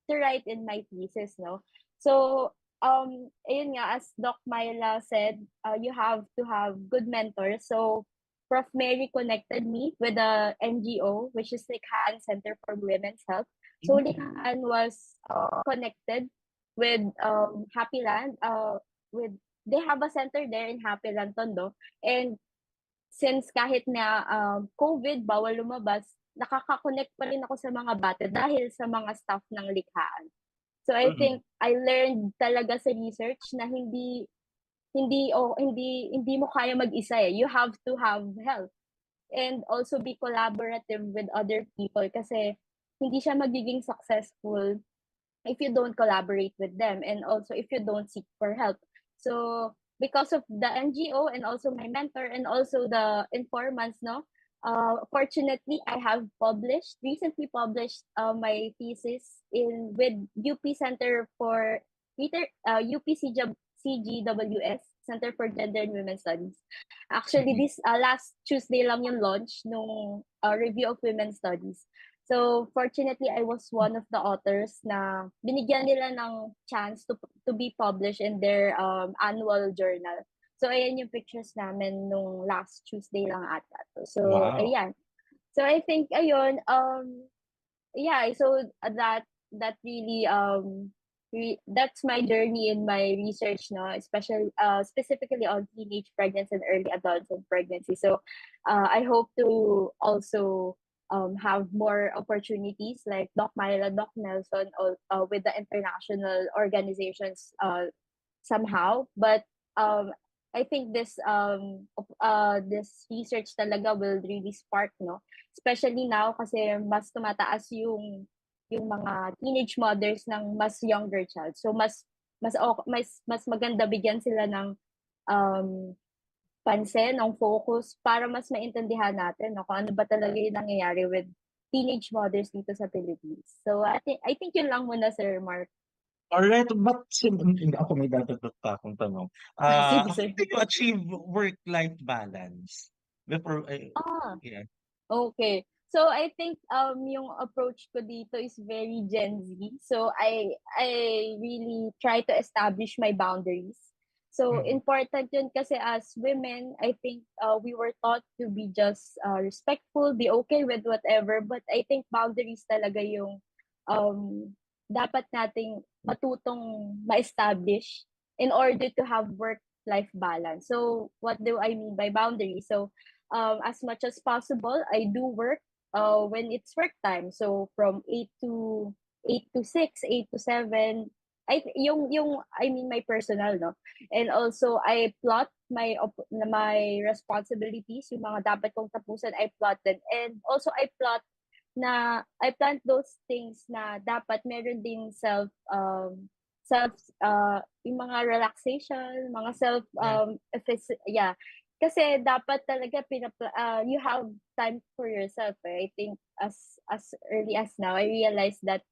write in my thesis, no? So ayun nga, as Doc Myla said, you have to have good mentors. So Prof. Mary connected me with a NGO, which is Likhaan Center for Women's Health. So Likhaan was connected with Happyland. They have a center there in Happyland, Tondo. And since kahit na COVID, bawal lumabas, nakaka-connect pa rin ako sa mga bata dahil sa mga staff ng Likhaan. So I think I learned talaga sa research na hindi mo kaya mag-isa eh. You have to have help and also be collaborative with other people kasi hindi siya magiging successful if you don't collaborate with them and also if you don't seek for help. So because of the NGO and also my mentor and also the informants, no, fortunately I have recently published my thesis with UP Center for CGWS, Center for Gender and Women's Studies. Actually, this last Tuesday lang yung launch nung review of women's studies. So, fortunately, I was one of the authors na binigyan nila ng chance to be published in their annual journal. So, ayan yung pictures namin nung last Tuesday lang ata. So, Wow. ayan. So, I think, ayun, yeah, so that really that's my journey in my research, no, especially specifically on teenage pregnancy and early adolescent pregnancy. So I hope to also have more opportunities like Doc Myla, Doc Nelson, with the international organizations somehow. But I think this research talaga will really spark, no, especially now kasi mas tumataas yung mga teenage mothers ng mas younger child. So mas mas maganda bigyan sila ng um, pansin, ng focus para mas maintindihan natin no, kung ano ba talaga yung nangyayari with teenage mothers dito sa Philippines. So I think yun lang muna, Sir Mark. Alright, but hindi ako may dadagdag pa akong tanong. Sige, How sir. do you achieve work-life balance? Before, Ah, yeah. okay. So I think yung approach ko dito is very Gen Z. So I really try to establish my boundaries. So Mhm. important yun kasi as women, I think we were taught to be just respectful, be okay with whatever, but I think boundaries talaga yung um dapat nating matutong ma-establish in order to have work-life balance. So what do I mean by boundaries? So as much as possible, I do work when it's work time. So from 8 to 6, 8 to 7. I mean my personal no. And also I plot my responsibilities, yung mga dapat kong tapusan, I plot them. And also I plant those things na dapat meron ding self yung mga relaxation, mga self Yeah. yeah. Kasi dapat talaga you have time for yourself. I think as early as now I realized that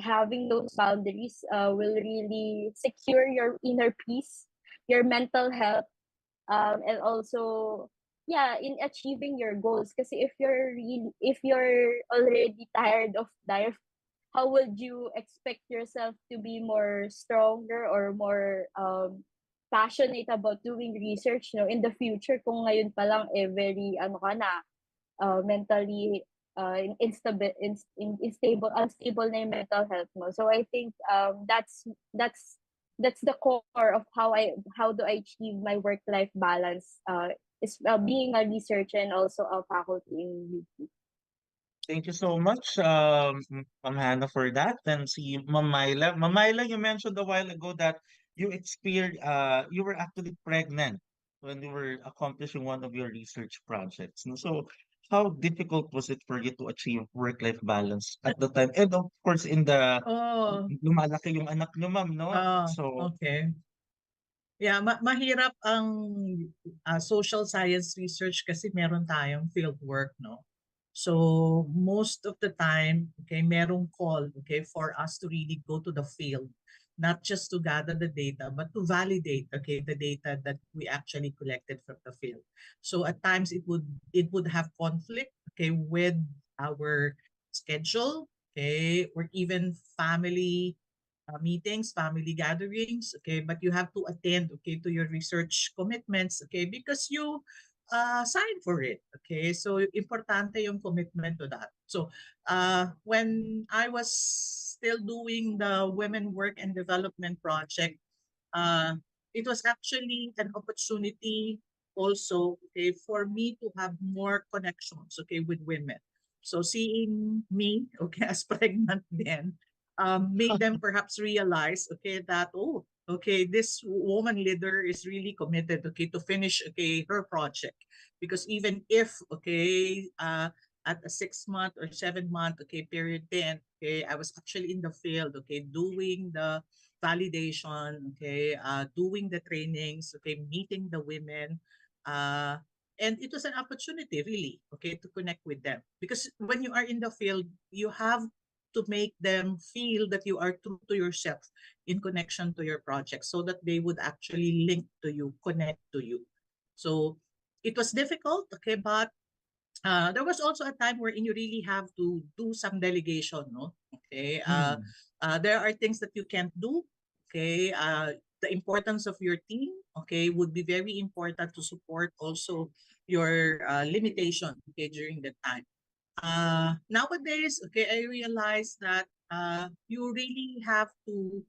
having those boundaries will really secure your inner peace, your mental health, and also yeah, in achieving your goals. Kasi if you're already tired of life, how would you expect yourself to be more stronger or more passionate about doing research no in the future kung ngayon pa lang very ano ka na mentally unstable na yung mental health mo. So I think that's the core of how do I achieve my work life balance is being a researcher and also a faculty in UP. Thank you so much, Ma'am Hannah, for that. And see, Ma'am Myla. Ma'am Myla, you mentioned a while ago that you were actually pregnant when you were accomplishing one of your research projects. No? So, how difficult was it for you to achieve work-life balance at the time? And of course, Oh, lumalaki yung anak niyo, ma'am, no? So, okay. Yeah, mahirap ang social science research kasi meron tayong field work, no? So most of the time, okay, merong call, okay, for us to really go to the field, not just to gather the data, but to validate, okay, the data that we actually collected from the field. So at times it would have conflict, okay, with our schedule, okay, or even family meetings, family gatherings, okay, but you have to attend, okay, to your research commitments, okay, because you sign for it, okay. So importante yung commitment to that. So when I was still doing the Women Work and Development Project, uh, it was actually an opportunity also, okay, for me to have more connections, okay, with women. So seeing me, okay, as pregnant then, made them perhaps realize, okay, that, oh, okay, this woman leader is really committed, okay, to finish, okay, her project. Because even if, okay, at a 6 month or 7 month, okay, period then, okay, I was actually in the field, okay, doing the validation, okay, doing the trainings, okay, meeting the women, uh, and it was an opportunity really, okay, to connect with them. Because when you are in the field, you have to make them feel that you are true to yourself in connection to your project so that they would actually link to you, connect to you. So it was difficult, okay, but there was also a time wherein you really have to do some delegation, no? Okay. mm, There are things that you can't do. Okay. The importance of your team, okay, would be very important to support also your limitation, okay, during that time. Nowadays, okay, I realize that you really have to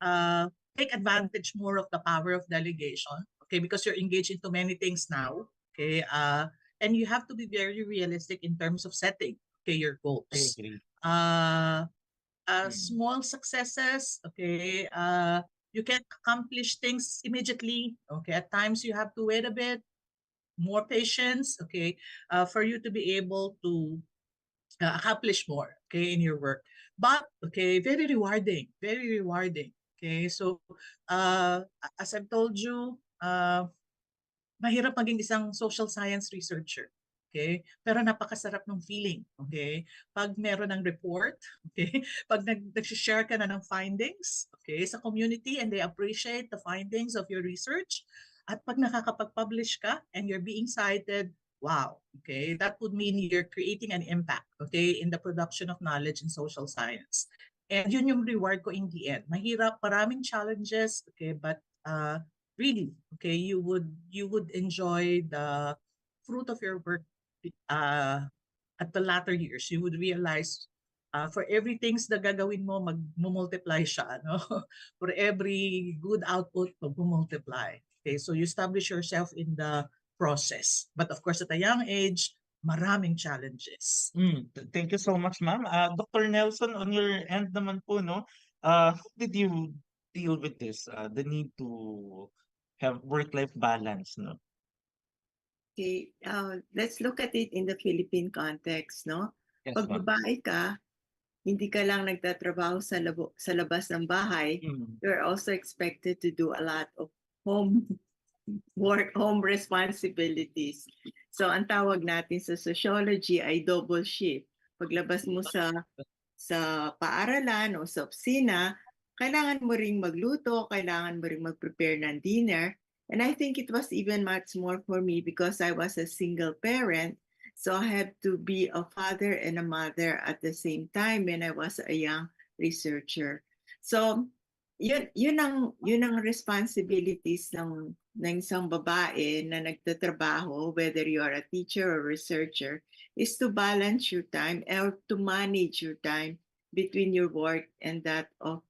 uh, take advantage more of the power of delegation, okay, because you're engaged into many things now, okay, and you have to be very realistic in terms of setting, okay, your I goals. agree. Uh, Mm. Small successes, okay, you can accomplish things immediately, okay. At times you have to wait a bit, more patience, okay, for you to be able to accomplish more, okay, in your work. But okay, very rewarding, very rewarding. Okay, so as I've told you, mahirap maging isang social science researcher. Okay? Pero napakasarap ng feeling. Okay? Pag meron ng report, okay? Pag nag-share ka na ng findings, okay, sa community and they appreciate the findings of your research, at pag nakakapag-publish ka and you're being cited, wow, okay? That would mean you're creating an impact, okay, in the production of knowledge in social science. And yun yung reward ko in the end. Mahirap, maraming challenges, okay, but really, okay, you would enjoy the fruit of your work uh, at the latter years. You would realize for everything na gagawin mo, mag-multiply siya. No? For every good output, mag-multiply. Okay, so you establish yourself in the process. But of course, at a young age, maraming challenges. Thank you so much, ma'am. Dr. Nelson, on your end naman po, no, how did you deal with this, the need to have work-life balance, no? Okay, let's look at it in the Philippine context, no? Yes, Pag ma'am. babae ka, hindi ka lang nagtatrabaho sa labas ng bahay, you're also expected to do a lot of home work, home responsibilities. So ang tawag natin sa sociology ay double shift. Paglabas mo sa paaralan o sa opisina, kailangan mo ring magluto, kailangan mo ring mag-prepare ng dinner. And I think it was even much more for me because I was a single parent. So I had to be a father and a mother at the same time when I was a young researcher. So yun ang responsibilities ng isang babae na nagtatrabaho, whether you are a teacher or researcher, is to balance your time or to manage your time between your work and that of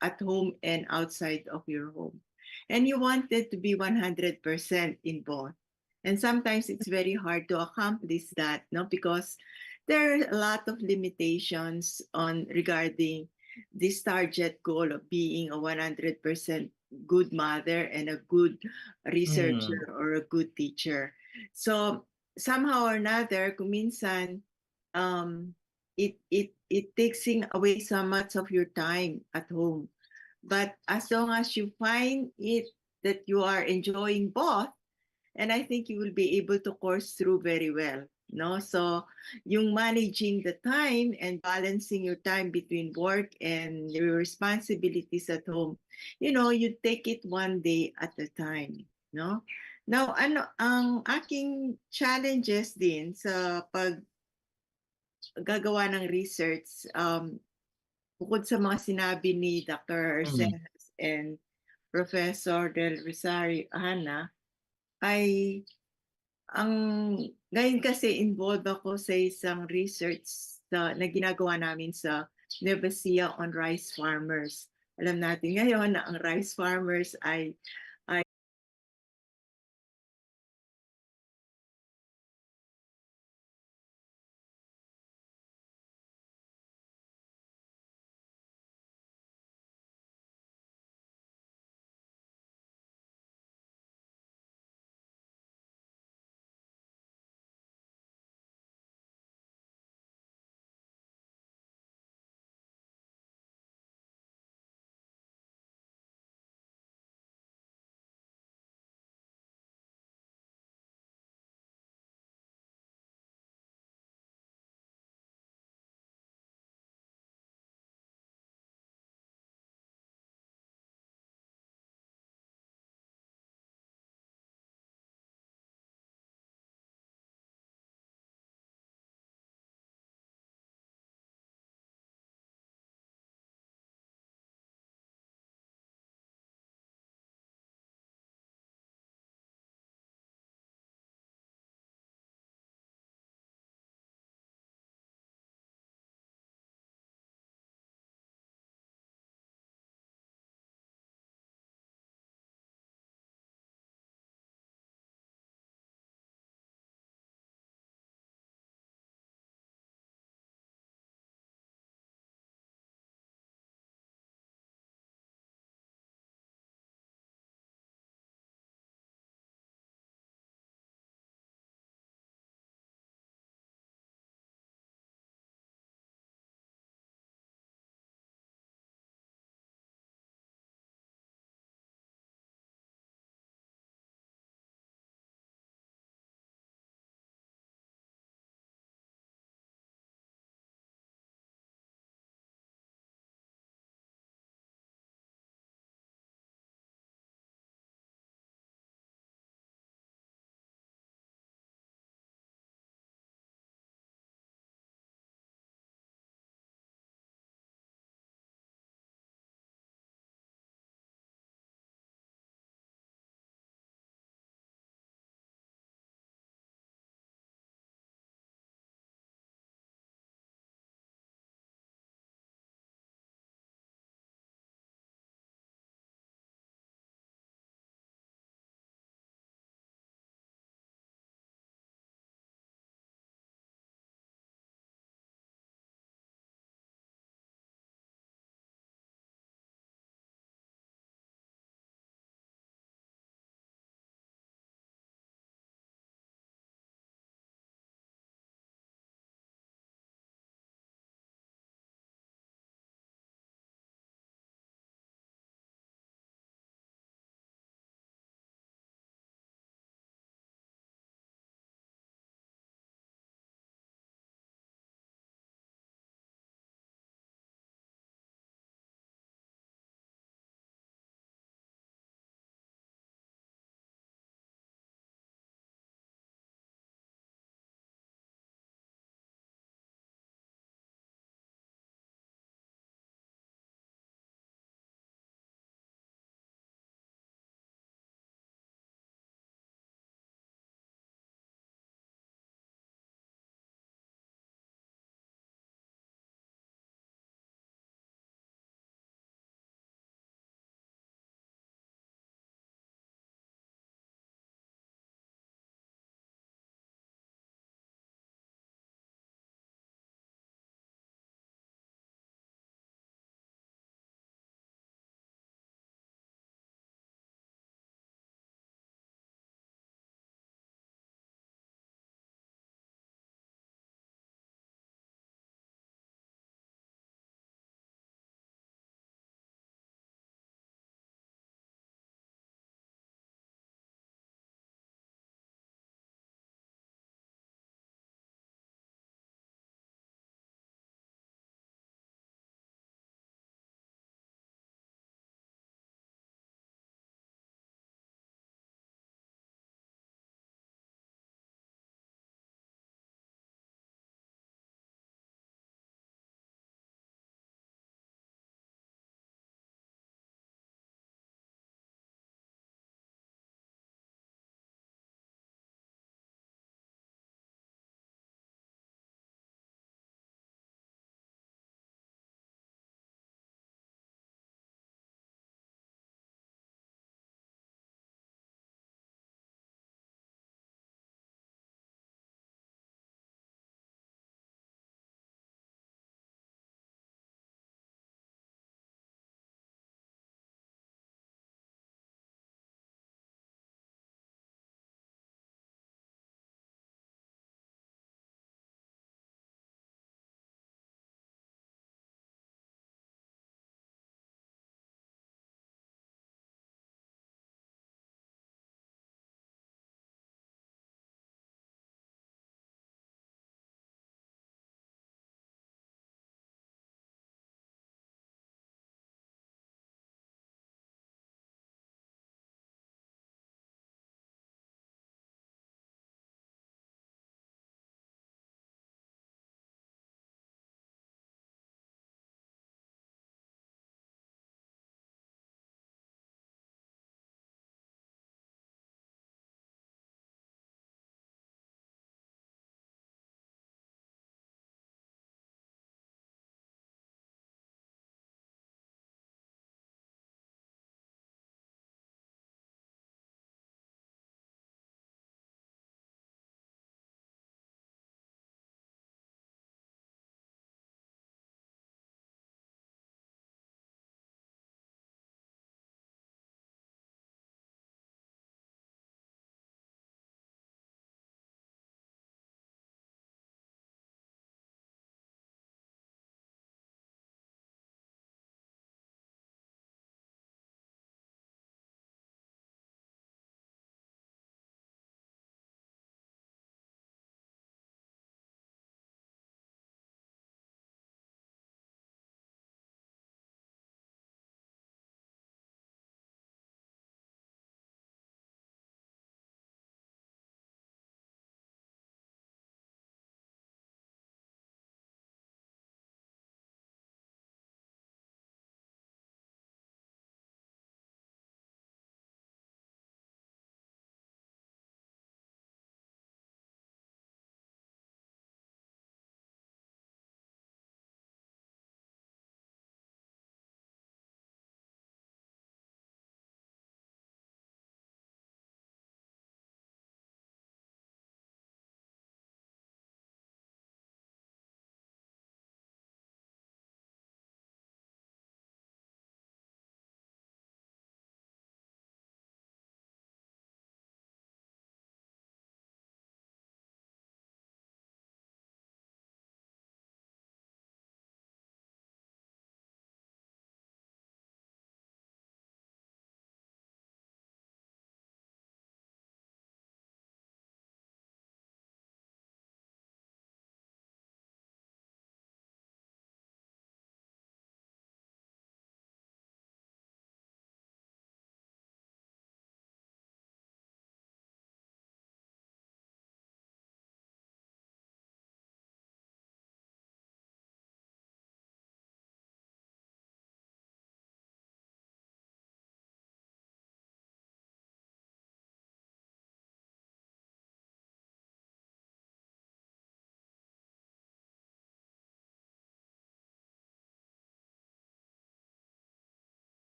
at home and outside of your home. And you wanted to be 100% in both. And sometimes it's very hard to accomplish that, no, because there are a lot of limitations on regarding this target goal of being a 100% good mother and a good researcher or a good teacher. So somehow or another, kung minsan, it takes away so much of your time at home. But as long as you find it that you are enjoying both, and I think you will be able to course through very well. No, so yung managing the time and balancing your time between work and your responsibilities at home, you take it one day at a time. No, now ang aking challenges din sa gagawa ng research, bukod sa mga sinabi ni Dr. Arcenas and Professor Del Rosario Ana, ay ngayon kasi involved ako sa isang research na ginagawa namin sa Nueva Ecija on rice farmers. Alam natin ngayon na ang rice farmers ay